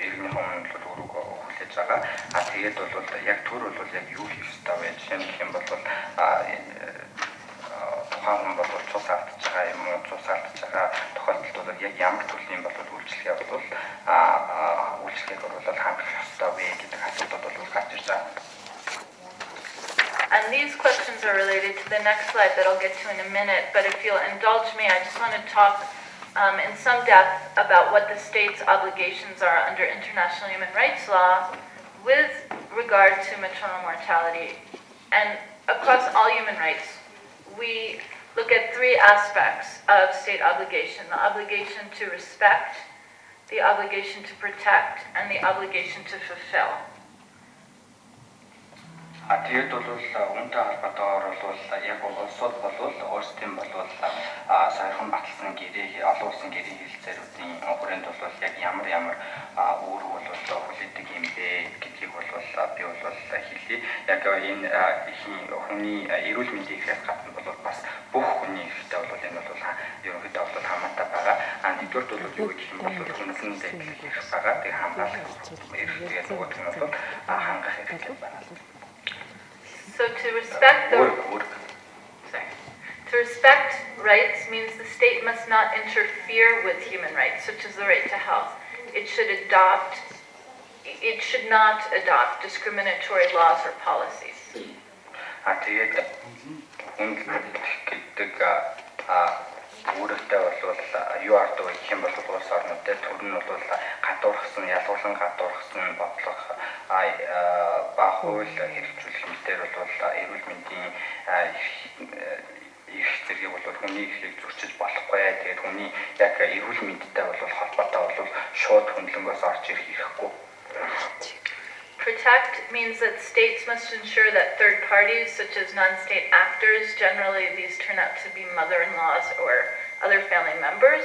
иргэний хүмүүст өрөг хүлээж байгаа. Тэгээд бол яг төр бол яг юу хийх ёстой вэ? Жишээ нь гэх юм бол тухайн хүн бол цус алдаж байгаа юм уу? Цус алдаж байгаа тохиолдолд бол яг ямар төрлийн бол үйлчлэгээ бол үйлчлэгийг бол хангах ёстой вэ гэдэг асуудал бол гарч ирж байгаа. And these questions are related to the next slide that I'll get to in a minute, but if you'll indulge me, I just want to talk in some depth about what the state's obligations are under international human rights law with regard to maternal mortality. And across all human rights, we look at three aspects of state obligation: the obligation to respect, the obligation to protect, and the obligation to fulfill. Тэгээд бол үүнтэй холбоотойгоор бол яг улсууд бол өөрсдийн бол саяхан баталсан гэрээ олон улсын гэрээ хэлэлцээрүүдийн хүрээнд бол яг ямар үүрэг бол хүлээдэг юм бэ гэдгийг бол би бол хэлье. Яг энэ хүний эрүүл мэндийн эрхээс гадна бол бас бүх хүний эрхтэй бол энэ бол ерөнхийдөө бол хамаатай байгаа. Нэгдүгээр бол юу гэх юм бол хүнсэн зэглэх эрх байгаа. Тэгээд хамгаалах эрх тэгээд нөгөө нь бол хангах эрх байна. So to respect rights means the state must not interfere with human rights, such as the right to health. It should not adopt discriminatory laws or policies. Тэгээд гэдэг үүрэгтэй бол юу ард вэ гэх юм бол улс орнуудад төр нь бол гадуурхсан, ялгуулан гадуурхсан бодлого ба хууль хэрэгжүүлэх мэтээр бол эрүүл мэндийн эрх зэргийг бол хүний эрхийг зөрчиж болохгүй. Тэгээд хүний яг эрүүл мэндтэй бол холбоотой бол шууд хөндлөнгөөс орж ирэх хэрэггүй. Protect means that states must ensure that third parties, such as non-state actors, generally these turn out to be mother-in-laws or other family members,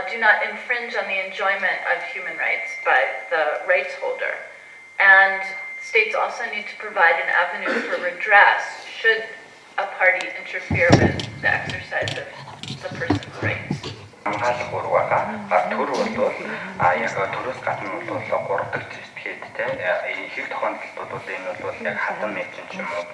do not infringe on the enjoyment of human rights by the rights holder. And states also need to provide an avenue for redress should a party interfere with the exercise of the person's rights. Хамгаалах урвага төр бол яг төрөөс гадна бол 3 дахь зэвсэгтэй их тохиолдолд бол энэ бол яг хатан мэйжин ч юм уу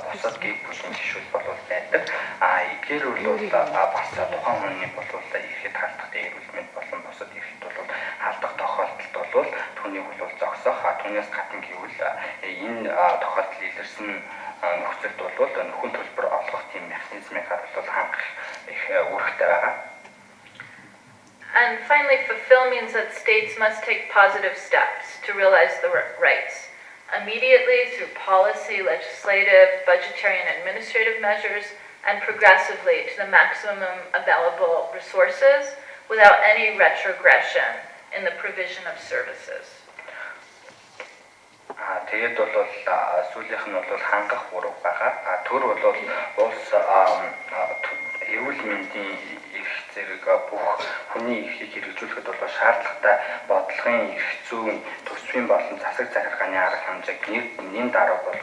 бусад гэр бүлийн жишүүл бол байдаг. Эдгээр бол бас тухайн хүний бол ихэд хандах эрүүл мэнд болон бусад ихэд бол халдах тохиолдолд бол түүнийг бол зогсоох. Түүнээс гадна гэвэл энэ тохиолдол илэрсэн нөхцөлд бол нөхөн төлбөр олгох тийм механизмыг хангах их үүрэгтэй байгаа. And finally, fulfill means that states must take positive steps to realize the rights, immediately through policy, legislative, budgetary, and administrative measures, and progressively to the maximum available resources without any retrogression in the provision of services. Тэгээд бол сүүлийнх нь бол хангах ураг байгаа. Төр бол улс эрүүл мэндийн эрх зэрэг бүх хүний эрхийг хэрэгжүүлэхэд бол шаардлагатай бодлогын эрх зүйн төсвийн болон засаг захиргааны арга хэмжээг нэн даруй бол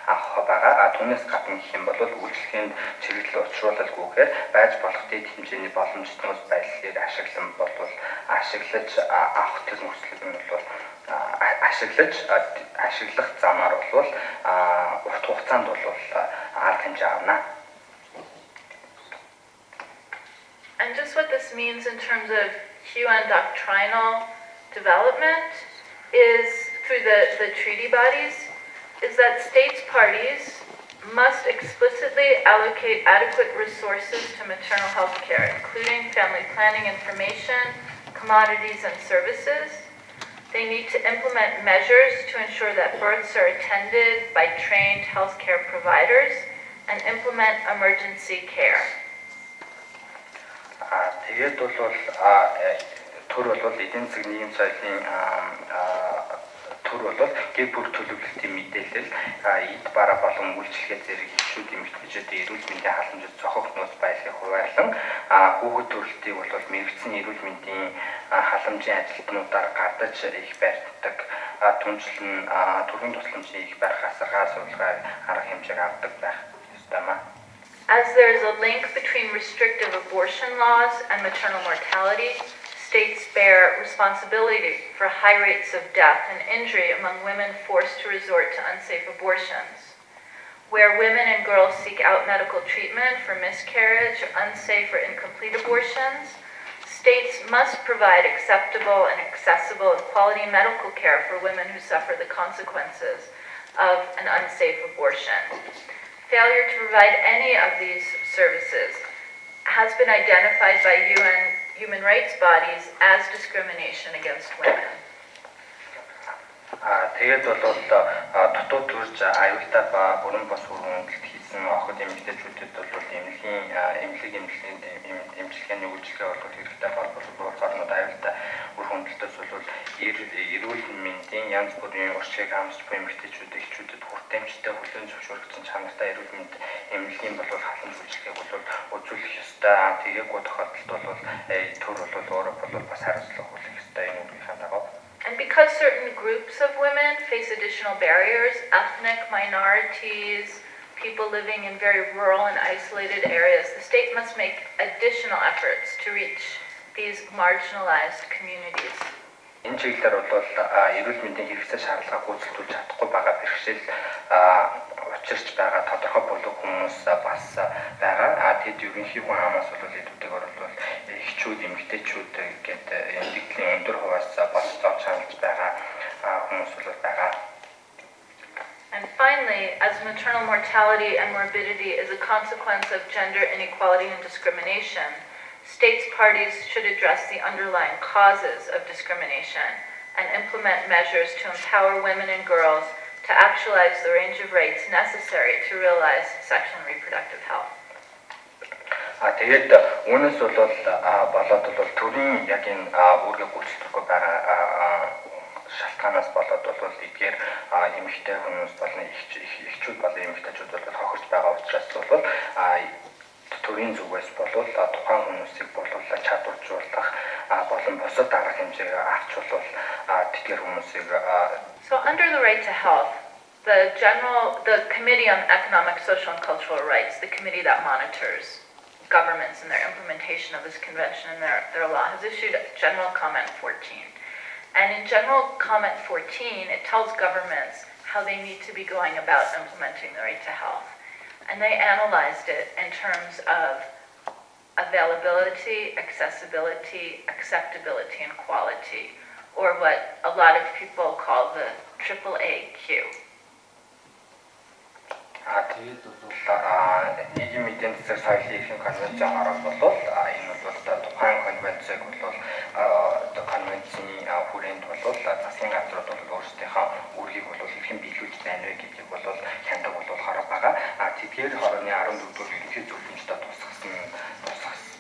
авах байгаа. Түүнээс гадна гэх юм бол үйлчлэгээнд чиглэл учруулалгүйгээр байж болох дэд хэмжээний боломжтойгоос байдлыг ашиглаж авах тэр нөхцөлд нь бол ашиглах замаар бол урт хугацаанд бол арга хэмжээ авна. And just what this means in terms of UN doctrinal development is through the treaty bodies is that states parties must explicitly allocate adequate resources to maternal health care, including family planning information, commodities, and services. They need to implement measures to ensure that births are attended by trained healthcare providers and implement emergency care. Тэгээд бол төр бол эдийн засгийн нийгэм соёлын төр бол гэр бүл төлөвлөлтийн мэдээлэл эд бараа болон үйлчлэгээ зэрэг эхчүүд эмэгтэйчүүдийн эрүүл мэндийн халамжит зохих нөөц байдлыг хуваарлан хүүхэд төрөлтийг бол мэрэгцэн эрүүл мэндийн халамжийн ажилтнуудаар гадаж их барьдаг түншлэн төрийн тусламжийн их барих асаргаар суулгаар арга хэмжээг авдаг байх ёстой. As there is a link between restrictive abortion laws and maternal mortality, states bear responsibility for high rates of death and injury among women forced to resort to unsafe abortions. Where women and girls seek out medical treatment for miscarriage, unsafe or incomplete abortions, states must provide acceptable and accessible and quality medical care for women who suffer the consequences of an unsafe abortion. Failure to provide any of these services has been identified by UN human rights bodies as discrimination against women. Тэгээд бол дотоод төрж аюултай ба бүрэн бос хөрөнгөлт хийсэн охид эмэгтэйчүүдэд бол эмчилгээний үйлчлэгээ олгох хэрэгтэй боловсрол орнууд аюултай үр хөндөлтөөс бол эрүүл мэндийн янз бүрийн уршиг хамсч буй эмэгтэйчүүд эхчүүдэд хүртээмжтэй хүлээн зөвшөөрөгдсөн чанартай эрүүл мэнд эмнэлгийн бол халамж үйлчлэгийг бол үзүүлэх ёстой. Тэгээгүү тохиолдолд бол төр бол өөрөө бол бас хариуцлага хүлээх ёстой энэ үргийнхаа дагуу. And because certain groups of women face additional barriers, ethnic minorities, people living in very rural and isolated areas, the state must make additional efforts to reach these marginalized communities. Энэ чиглэлээр бол эрүүл мэндийн хэрэгцээ шаардлагыг гүйцэтгүүлж чадахгүй байгаа бэрхшээл учирч байгаа тодорхой бүлэг хүмүүс бас байгаа. Тэд ерөнхий хүн амаас бол идэвхтэйгээр бол эхчүүд, эмэгтэйчүүд гэдэг эмгэгдлийн өндөр хувьас болцоо чаналж байгаа хүмүүс бол байгаа. And finally, as maternal mortality and morbidity is a consequence of gender inequality and discrimination, states parties should address the underlying causes of discrimination and implement measures to empower women and girls to actualize the range of rights necessary to realize sexual and reproductive health. Тэгээд үүнээс болоод төрийн яг энэ үүргээ гүйцэтгэхгүй байгаа шалтгаанаас болоод эдгээр эмэгтэй хүмүүс болон эхчүүд болон эмэгтэйчүүд бол хохирч байгаа учраас төрийн зүгээс тухайн хүмүүсийг чадваржуулах болон бусад арга хэмжээг авчруулах тэдгээр хүмүүсийг. So under the right to health, the Committee on Economic, Social and Cultural Rights, the committee that monitors governments and their implementation of this convention and their law, has issued General Comment 14. And in General Comment 14, it tells governments how they need to be going about implementing the right to health. And they analyzed it in terms of availability, accessibility, acceptability, and quality, or what a lot of people call the AAAQ. Тэгээд бол нийгмийн эдийн засаг соёлын эрхийн конвенцийн ороод бол энэ бол тухайн конвенцийг бол конвенцийн хүрээнд бол засгийн газрууд бол өөрсдийнхөө үүргийг бол хэрхэн биелүүлж байна вэ гэдгийг бол хяндаг болохоор байгаа. Тэдгээр хорооны 14-р хэлхий зөвлөмжтэй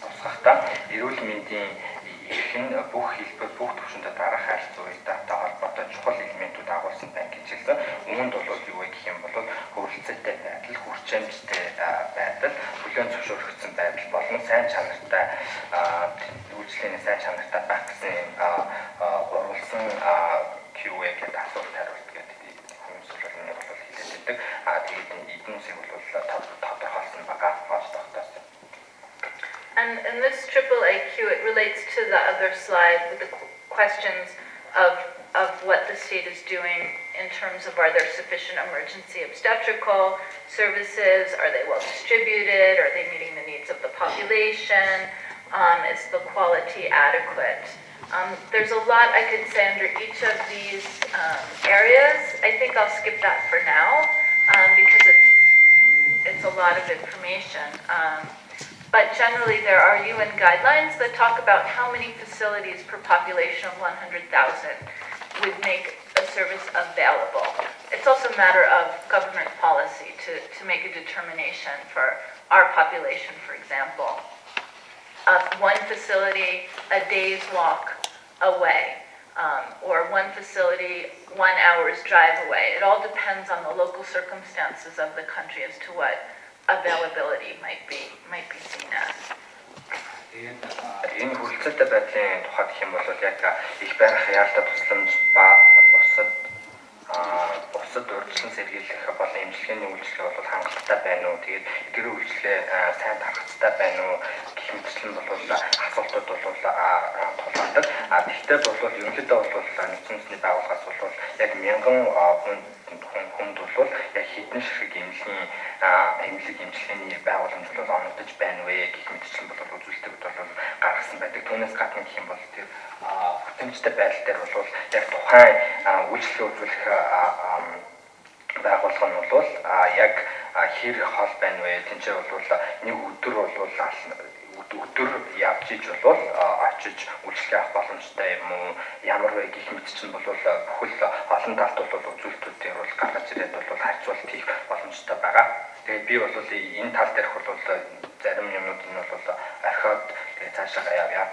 тусгахдаа эрүүл мэндийн эрхийн бүх хэлбэр бүх түвшиндээ дараах харилцаа үеийнхтэй холбоотой чухал элементүүд агуулсан байна гэж хэлсэн. Үүнд бол юу вэ гэх юм бол хөрөлцөлтэй байдал, хүрчэмжтэй байдал, хүлээн зөвшөөрөгдсөн байдал болон сайн чанартай үйлчлэлийн сайн чанартай байх гэсэн уруулсан QA гэдэг асуулт хариулт гэдэг хүмүүсийн бол хэлээд байдаг. Тэгээд эдийн засгийг бол тодорхойлсон байгаа болж тогтоосон. And in this triple AQ, it relates to the other slide with the questions of what the state is doing in terms of are there sufficient emergency obstetrical services, are they well distributed, are they meeting the needs of the population, is the quality adequate? There's a lot I could say under each of these areas. I think I'll skip that for now because it's a lot of information. But generally, there are UN guidelines that talk about how many facilities per population of 100,000 would make a service available. It's also a matter of government policy to make a determination for our population, for example, of one facility a day's walk away, or one facility 1 hour's drive away. It all depends on the local circumstances of the country as to what availability might be seen as. Энэ хөрөлцөлтэй байдлын тухай гэх юм бол яг их барих яалтаа тусламж ба бусад урьдчилан сэргийлэх болон эмчилгээний үйлчлэг бол хангалттай байна уу? Тэгээд эдгээр үйлчлэгээ сайн тархацтай байна уу? Гэх мэтчлэн бол асуултууд бол тулгардаг. Гэхдээ бол ерөнхийдөө бол нэгдсэн үндэсний байгууллагаас бол яг 1000 хүнд бол яг хэдэн ширхэг эмнэлэг эмчилгээний байгууламж бол оногдож байна вэ гэх мэтчлэн бол үзүүлэлтүүд бол гаргасан байдаг. Түүнээс гадна гэх юм бол тэр бүтэмжтэй байдал дээр бол яг тухайн үйлчлэг үзүүлэх байгууллага нь бол яг хэр хол байна вэ? Тэнцээ бол нэг өдөр явж иж бол очиж үйлчлэг авах боломжтой юм уу? Ямар вэ гэх мэтчлэн бол бүхэл олон талд бол үзүүлэлтүүдээр бол гаргаж ирээд бол харьцуулт хийх боломжтой байгаа. Тэгээд би бол энэ тал дээрх бол зарим юмнууд нь бол орхиод тэгээд цаашаа явъя.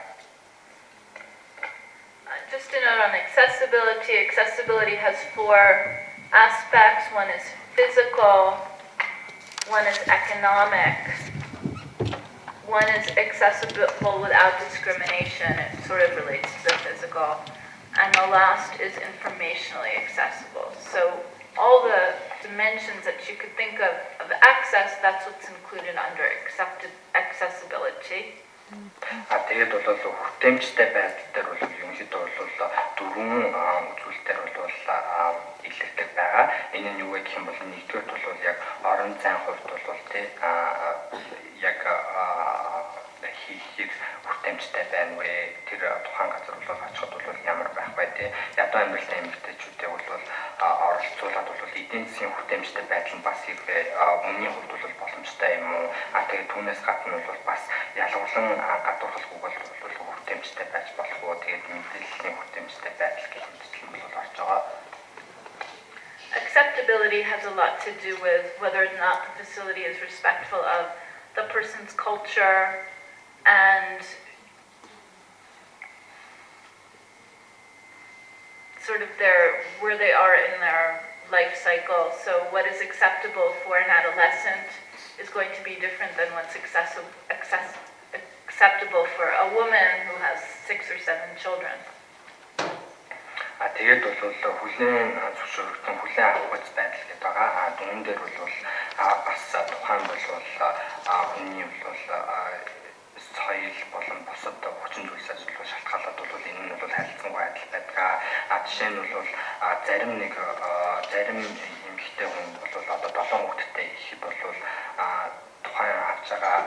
Just to note on accessibility has 4 aspects. One is physical, one is economic, one is accessible without discrimination. It sort of relates to the physical. And the last is informationally accessible. So all the dimensions that you could think of access, that's what's included under accessibility. Тэгээд бол хүртээмжтэй байдал дээр бол ерөнхийдөө бол 4 үзүүлэлтээр бол илэрдэг байгаа. Энэ нь юу вэ гэх юм бол нэгдүгээр бол яг орон зайн хувьд бол яг хийх хүртээмжтэй байна вэ? Тэр тухайн газар бол очиход бол ямар байх вэ? Ядуу амьдралтай эмэгтэйчүүдээ бол оролцуулаад бол эдийн засгийн хүртээмжтэй байдал нь бас хэрвээ үнийн хувьд бол боломжтой юм уу? Тэгээд түүнээс гадна бол бас ялгарлан гадуурхалгүй бол хүртээмжтэй байж болох уу? Тэгээд мэдээллийн хүртээмжтэй байдал гэх мэт бол орж байгаа. Acceptability has a lot to do with whether or not the facility is respectful of the person's culture and sort of where they are in their life cycle. So what is acceptable for an adolescent is going to be different than what's acceptable for a woman who has 6 or 7 children. Тэгээд бол хүлээн зөвшөөрөгдсөн хүлээн авах байдал гэдэг байгаа. Түүн дээр бол бас тухайн бол хүний бол соёл болон бусад хүчин зүйлсээс бол шалтгаалаад бол энэ нь бол харилцангуй адил байдаг. Жишээ нь бол зарим эмэгтэй хүн бол одоо 7 хүүхэдтэй ихэд бол тухайн авч байгаа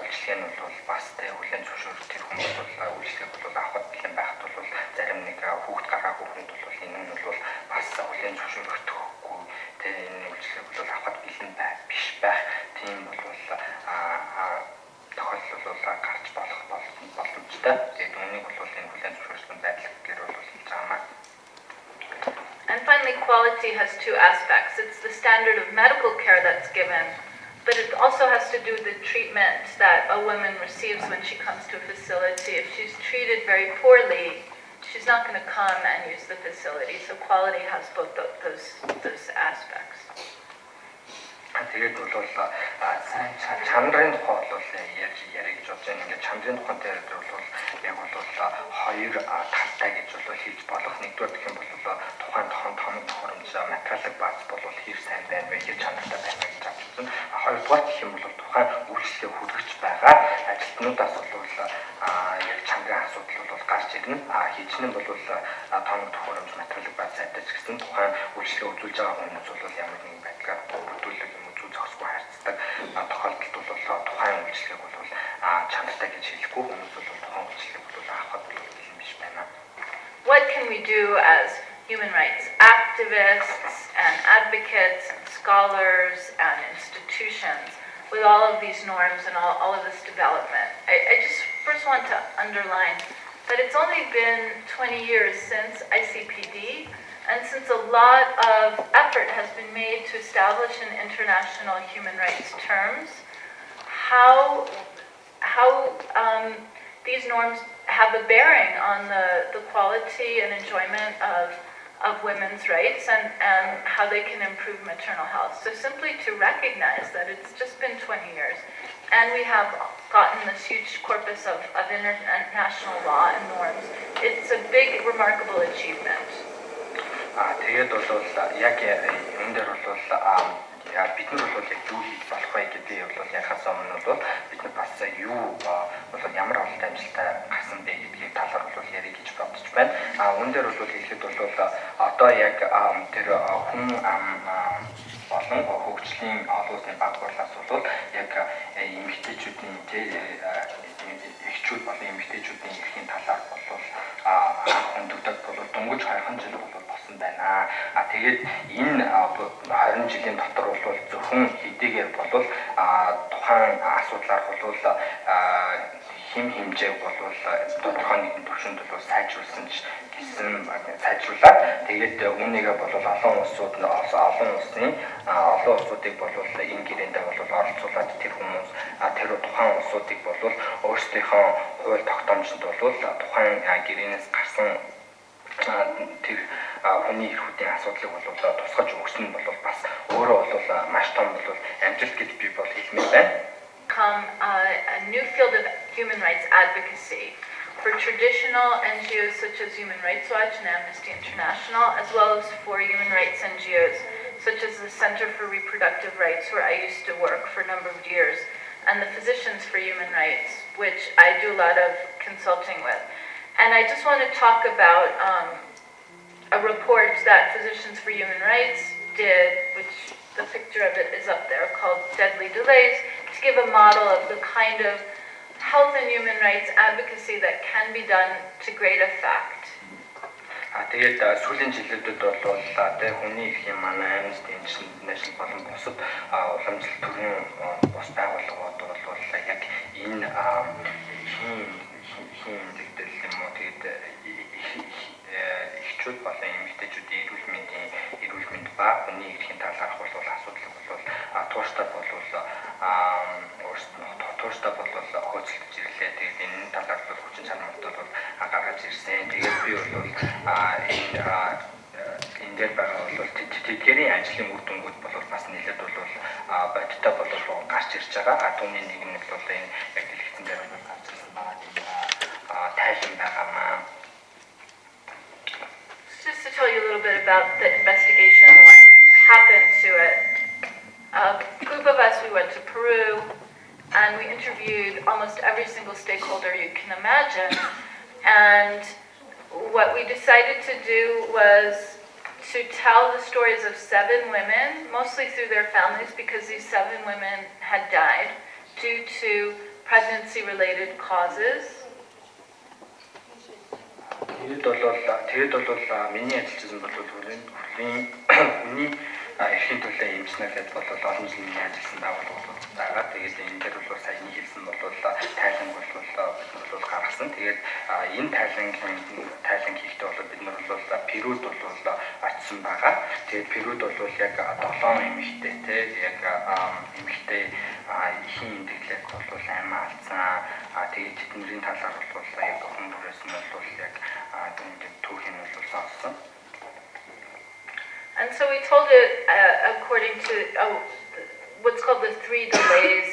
үйлчлэг нь бол бас хүлээн зөвшөөрөх тэр хүн бол үйлчлэг бол авахд бэлэн байхад бол зарим нэг хүүхэд гаргаагүй хүнд бол энэ нь бол бас хүлээн зөвшөөрөхдөггүй энэ үйлчлэг ажлыг бол авахд бэлэн биш байх тийм бол тохиолдол бол гарч болох боломжтой. Тэгээд үүнийг бол энэ хүлээн зөвшөөрсөн байдал гэхээр бол хэлж байгаамаа. And finally, quality has two aspects. It's the standard of medical care that's given, but it also has to do with the treatment that a woman receives when she comes to a facility. If she's treated very poorly, she's not going to come and use the facility. So quality has both those aspects. Тэгээд бол чанарын тухай бол ярьж гэж бодож байна. Ингээд чанарын тухай дээр бол яг бол хоёр талтай гэж бол хэлж болох. Нэгдүгээр гэх юм бол тухайн томог тохиромж материалын бааз бол хэр сайн байна вэ, хэр чанартай байна гэж бодсон. Хоёрдугаар гэх юм бол тухайн үйлчлэлээ хүргэж байгаа ажилтнуудаас бол яг чанарын асуудал бол гарч ирнэ. Хичнээн бол томог тохиромж материалын бааз сайтай ч гэсэн тухайн үйлчлэлээ үзүүлж байгаа хүмүүс бол ямар нэгэн байдлаар бүрдүүлэг зохисгүй харьцдаг тохиолдолд бол тухайн үйлчлэгийг бол чанартай гэж хэлэхгүй хүмүүс бол тухайн үйлчлэгийг бол авахд бэлэн биш байна. What can we do as human rights activists and advocates and scholars and institutions with all of these norms and all of this development? I just first want to underline that it's only been 20 years since ICPD, and since a lot of effort has been made to establish in international human rights terms how these norms have a bearing on the quality and enjoyment of women's rights and how they can improve maternal health. So simply to recognize that it's just been 20 years and we have gotten this huge corpus of international law and norms, it's a big, remarkable achievement. Тэгээд бол яг энэ дээр бол бид нар бол яг юу хийж болох вэ гэдгийг бол яхаас өмнө бол бид нар бас юу бол ямар олонний амжилттай гарсан бэ гэдгийг талаар бол ярих гэж бодож байна. Үүн дээр бол хэлэхэд бол одоо яг тэр хүн болон хөгжлийн олон улсын баг хурлаас бол яг эмэгтэйчүүдийн эхчүүд болон эмэгтэйчүүдийн эрхийн талаар бол өндөгдөг бол дөнгөж 2 жил бол болсон байна. Тэгээд энэ 20 жилийн дотор бол зөвхөн хэдийгээр бол тухайн асуудлаар бол хим хэмжээг бол тодорхой нэгэн төвшөнд бол сайжруулсан ч гэсэн сайжруулаад тэгээд үүнийгээ бол олон улсуудыг бол энэ гэрээнд бол оролцуулаад тэр хүмүүс тэр тухайн улсуудыг бол өөрсдийнхөө хууль тогтоомжинд бол тухайн гэрээнээс гарсан тэр хүний эрхүүдийн асуудлыг бол тусгаж өгсөн нь бол бас өөрөө бол маш том бол амжилт гэж би бол хэлмээр байна. A new field of human rights advocacy for traditional NGOs such as Human Rights Watch and Amnesty International, as well as for human rights NGOs such as the Center for Reproductive Rights, where I used to work for a number of years, and the Physicians for Human Rights, which I do a lot of consulting with. And I just want to talk about a report that Physicians for Human Rights did, which the picture of it is up there, called Deadly Delays, to give a model of the kind of health and human rights advocacy that can be done to great effect. Тэгээд сүүлийн жилүүдэд бол тэ хүний эрхийн манай Amnesty International болон бусад уламжлалт төрийн бус байгууллагууд бол яг энэ эрхийн зэгдэл юм уу тэгээд эхчүүд болон эмэгтэйчүүдийн эрүүл мэнд ба хүний эрхийн талаарх бол асуудал бол тууштай бол өөрсдөө бол хөөцөлдөж ирлээ. Тэгээд энэ талаар бол хүчин чармайлт бол гаргаж ирсэн. Тэгээд би бол энэ дээр байгаа бол тэдгээрийн ажлын үр дүнгууд бол бас нэлээд бол бодиттой бол гарч ирж байгаа. Түүний нэг нь бол энэ яг дэлгэцэн дээр бол гарч ирсэн байгаа тайлан байгаамаа. Just to tell you a little bit about the investigation and what happened to it. A group of us, we went to Peru and we interviewed almost every single stakeholder you can imagine. And what we decided to do was to tell the stories of 7 women, mostly through their families, because these 7 women had died due to pregnancy-related causes. Тэгээд бол миний ажиллаж байгаа бол хүний эрхийн төлөө эмчнэргээд бол олон жилийн ажилласан байгууллагууд байгаа. Тэгээд энэ дээр бол саяны хэлсэн бол тайлан бол гаргасан. Тэгээд энэ тайлан хийхдээ бол бид нар бол Перуд бол очсон байгаа. Тэгээд Перуд бол яг 7 эмэгтэй те яг эмэгтэй эрхийн имдэглэг бол аймаа алдсан. Тэгээд тэдний талаар бол яг хүмүүст нь бол яг энэ түүхийн бол сонсон. And so we told it according to what's called the 3 delays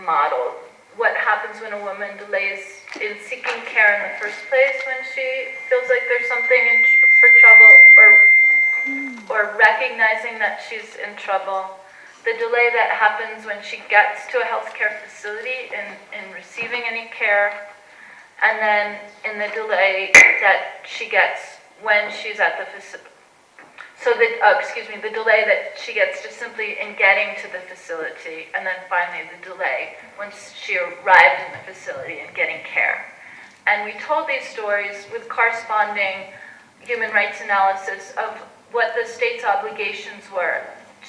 model. What happens when a woman delays in seeking care in the first place when she feels like there's something for trouble or recognizing that she's in trouble. The delay that happens when she gets to a healthcare facility in receiving any care, and then in the delay that she gets when she's at the facility. So the delay that she gets just simply in getting to the facility, and then finally the delay once she arrived in the facility and getting care. And we told these stories with corresponding human rights analysis of what the state's obligations were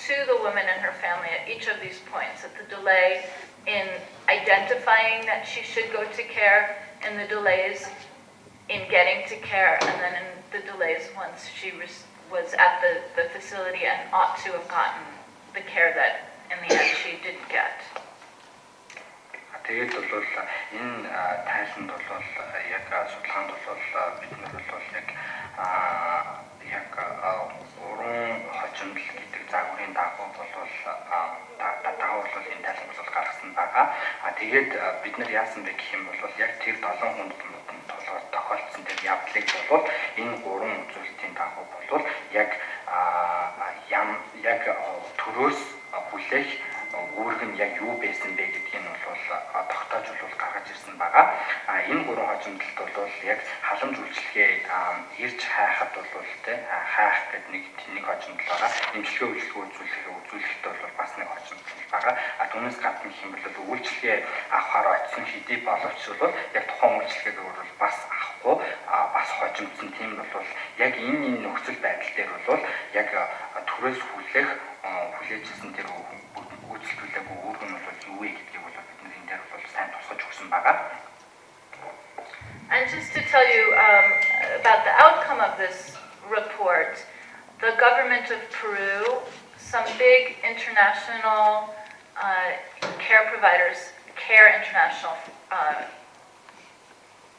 to the woman and her family at each of these points, at the delay in identifying that she should go to care, and the delays in getting to care, and then in the delays once she was at the facility and ought to have gotten the care that in the end she didn't get. Тэгээд бол энэ тайланд бол яг судалгаанд бол бид нар бол яг уран хожимдол гэдэг загварын дагуу бол энэ тайланд бол гаргасан байгаа. Тэгээд бид нар яасан бэ гэх юм бол яг тэр 7 хүнд тохиолдсон тэр явдлыг бол энэ гурван үзүүлэлтийн дагуу бол яг төрөөс бүлээх үүрэг нь яг юу байсан бэ гэдгийг нь бол тогтоож гаргаж ирсэн байгаа. Энэ гурван хожимдолд бол яг халамж үйлчлэгээ ирж хайхад бол хайх гэдэг нэг хожимдол байгаа. Эмчилгээ үзүүлэхдээ бол бас нэг хожимдол байгаа. Түүнээс гадна гэх юм бол үйлчлэгээ авахаар очсон хэдий боловч бол яг тухайн үйлчлэгийг бол бас авахгүй бас хожимдсан тийм бол яг энэ нөхцөл байдал дээр бол яг төрөөс хүлээжсэн тэр үйлчлүүлээгүй үүрэг нь бол юу вэ гэдгийг бол бид нар энэ дээр бол сайн тусгаж өгсөн байгаа. And just to tell you about the outcome of this report, the government of Peru, some big international care providers, Care International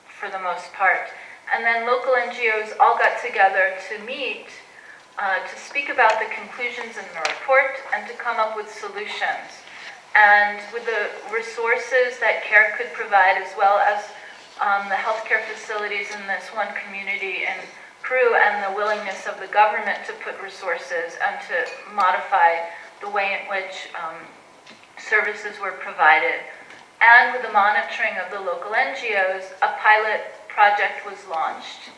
for the most part, and then local NGOs all got together to meet to speak about the conclusions in the report and to come up with solutions. And with the resources that CARE could provide, as well as the healthcare facilities in this one community in Peru, and the willingness of the government to put resources and to modify the way in which services were provided, and with the monitoring of the local NGOs, a pilot project was launched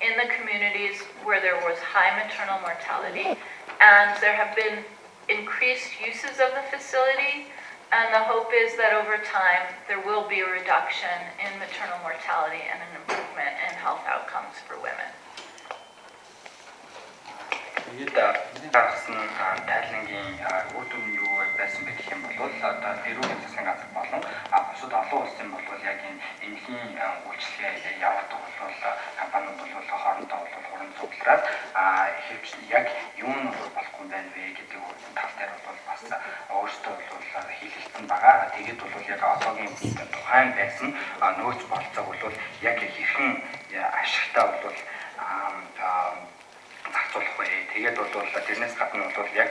in the communities where there was high maternal mortality, and there have been increased uses of the facility, and the hope is that over time there will be a reduction in maternal mortality and an improvement in health outcomes for women. Тэгээд гаргасан тайлангийн үр дүн юу байсан бэ гэх юм бол Перугийн засгийн газар болон бусад олон улсын бол яг энэ эмхийн үйлчлэгээ явуулдаг бол компаниуд бол хоорондоо бол хуран цуглараад хэвч яг юу нь болохгүй байна вэ гэдэг тал дээр бол бас өөрсдөө бол хэлэлцэн байгаа. Тэгээд бол яг одоогийн тухайн байсан нөөц болцоог бол яг хэрхэн ашигтай бол зарцуулах вэ. Тэгээд бол тэрнээс гадна бол яг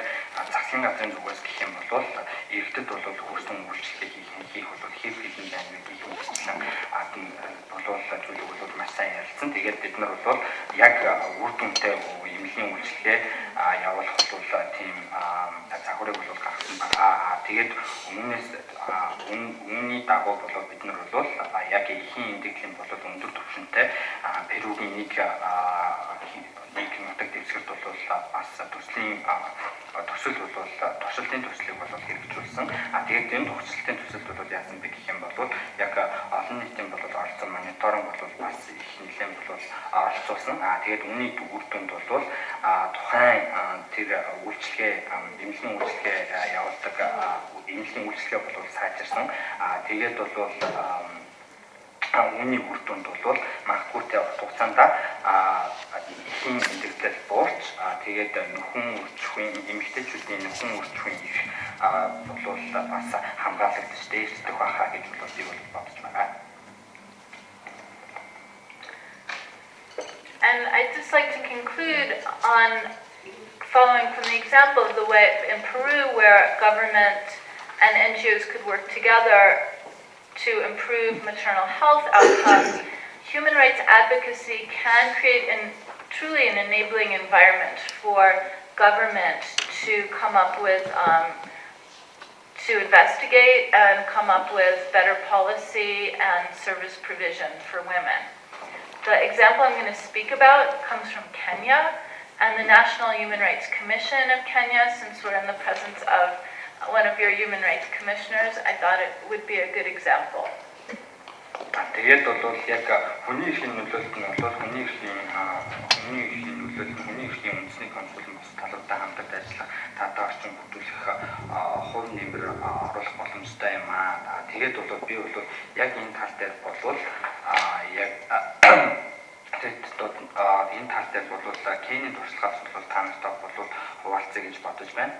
засгийн газрын зүгээс гэх юм бол иргэдэд бол хөрсөн үйлчлэгийг хийх бол хэв хилэн байна гэдэг юм хэлсэн. Бол зүйлүүд бол маш сайн ярилцсан. Тэгээд бид нар бол яг үр дүнтэй эмнэлгийн үйлчлэгээ явуулах бол тийм загварыг бол гаргасан байгаа. Тэгээд үүний дагуу бол бид нар бол яг эрхийн имдэглэлийн бол өндөр түвшинтэй Перугийн нэг нутаг дэвсгэрт бол бас төслийн төсөл бол туршилтын төслийг бол хэрэгжүүлсэн. Тэгээд энэ туршилтын төсөлд бол яасан бэ гэх юм бол яг олон нийтийн бол оролцсон мониторинг бол бас их нэлээд бол оролцуулсан. Тэгээд үүний үр дүнд бол тухайн тэр үйлчлэгээ эмнэлгийн үйлчлэгээ явуулдаг эмнэлгийн үйлчлэгээ бол сайжирсан. Тэгээд бол үүний үр дүнд бол магадгүй урт хугацаанд эхийн эндэгдэл буурч тэгээд нөхөн үржихийн эмэгтэйчүүдийн нөхөн үржихийн их бол бас хамгаалагдаж дээрсдэх байхаа гэж бол би бодож байна. And I'd just like to conclude on following from the example of the way in Peru where government and NGOs could work together to improve maternal health outcomes. Human rights advocacy can create truly an enabling environment for government to come up with, to investigate and come up with better policy and service provision for women. The example I'm going to speak about comes from Kenya and the National Human Rights Commission of Kenya. Since we're in the presence of one of your human rights commissioners, I thought it would be a good example. Тэгээд бол яг хүний эрхийн нөлөөлөлт нь бол хүний эрхийн үндэсний консулын бус талуудаа хамтарч ажиллах татаа орчин бүрдүүлэх хувь нэмэр оруулах боломжтой юм аа. Тэгээд бол би бол яг энэ тал дээр бол яг энэ тал дээр бол Кенийн туршлагаас бол та нартай бол хуваалцъя гэж бодож байна.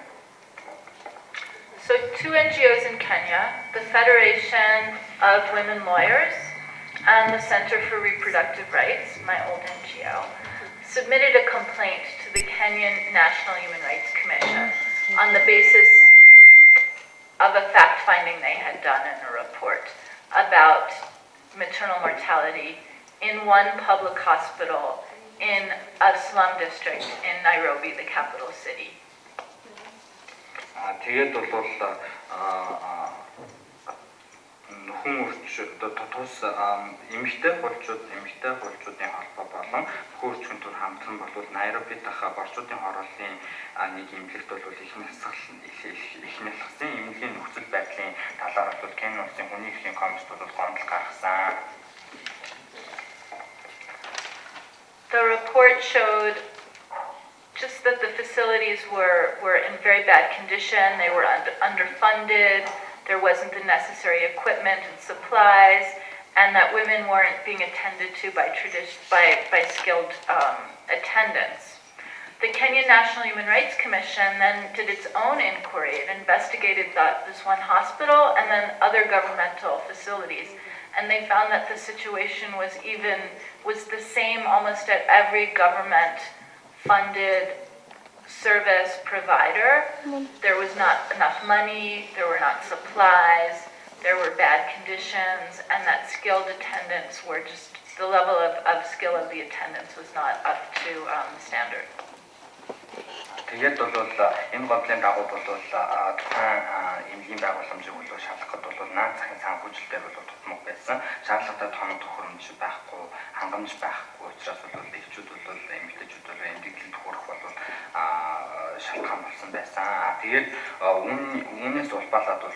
So two NGOs in Kenya, the Federation of Women Lawyers and the Center for Reproductive Rights, my old NGO, submitted a complaint to the Kenyan National Human Rights Commission on the basis of a fact-finding they had done in a report about maternal mortality in one public hospital in a slum district in Nairobi, the capital city. Тэгээд бол нөхөн тус эмэгтэй хулчуудын холбоо болон хөрчгөн төр хамтран бол Найроби дахь борчуудын хорооллын нэг эмнэлэгт бол их насгалсан эмнэлгийн нөхцөл байдлын талаар бол Кени улсын хүний эрхийн комисс бол гомдол гаргасан. The report showed just that the facilities were in very bad condition, they were underfunded, there wasn't the necessary equipment and supplies, and that women weren't being attended to by skilled attendants. The Kenyan National Human Rights Commission then did its own inquiry. It investigated this one hospital and then other governmental facilities, and they found that the situation was the same almost at every government-funded service provider. There was not enough money, there were not supplies, there were bad conditions, and that skilled attendants were just, the level of skill of the attendants was not up to standard. Тэгээд бол энэ бодлын дагуу бол тухайн эмнэлгийн байгууламжийг бол шалгахад бол наад захын санхүүжилтээр бол тутмаг байсан. Шаардлагатай тоног тохиромж байхгүй, хангамж байхгүй учраас бол эхчүүд бол эмэгтэйчүүд бол эмнэлэгт хүрэх бол шалтгаан болсон байсан. Тэгээд үүнээс улбалаад бол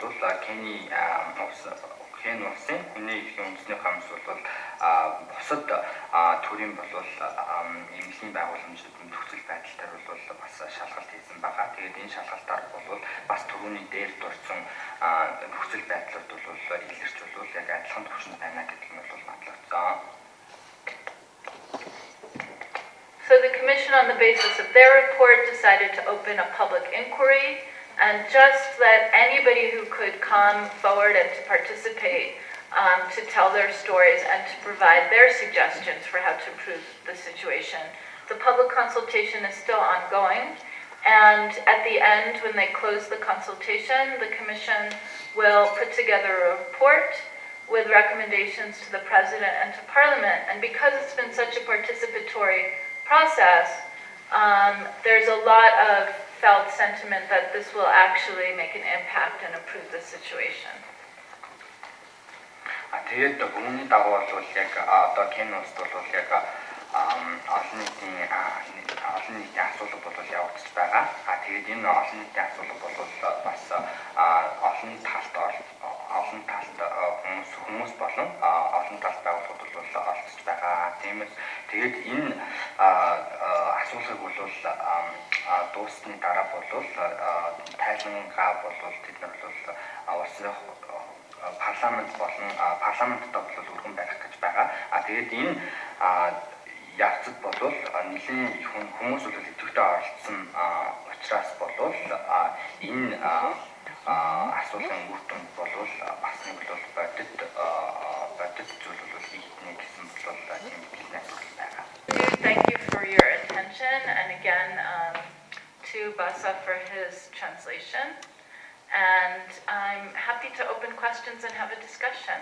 Кени улсын хүний эрхийн үндэсний комисс бол бусад төрийн бол эмнэлгийн байгууламжуудын нөхцөл байдлаар бол бас шалгалт хийсэн байгаа. Тэгээд энэ шалгалтаар бол бас түрүүний дээр дурдсан нөхцөл байдлууд бол илэрч бол яг адилхан төвшөнд байна гэдэг нь бол батлагдсан. So the commission, on the basis of their report, decided to open a public inquiry and just let anybody who could come forward and to participate to tell their stories and to provide their suggestions for how to improve the situation. The public consultation is still ongoing, and at the end, when they close the consultation, the commission will put together a report with recommendations to the president and to parliament. And because it's been such a participatory process, there's a lot of felt sentiment that this will actually make an impact and improve the situation. Тэгээд үүний дагуу бол яг одоо Кени улсд бол яг олон нийтийн асуудал бол явагдаж байгаа. Тэгээд энэ олон нийтийн асуудал бол бас олон талд хүмүүс болон олон талд байгууллагууд бол оролцож байгаа. Тэгээд энэ асуулгыг бол дуусны дараа болвол тайлангаа болвол тэд нар бол улсын парламент болон парламенттай бол өргөн барих гэж байгаа. Тэгээд энэ явцад болвол нэлийн хүмүүс бол идэвхтэй оролцсон учраас болвол энэ асуулын үр дүнд болвол бас нэг бол бодит зүйл бол хийгднэ гэсэн бол тийм бизнес байгаа. Thank you for your attention, and again to Basa for his translation. And I'm happy to open questions and have a discussion.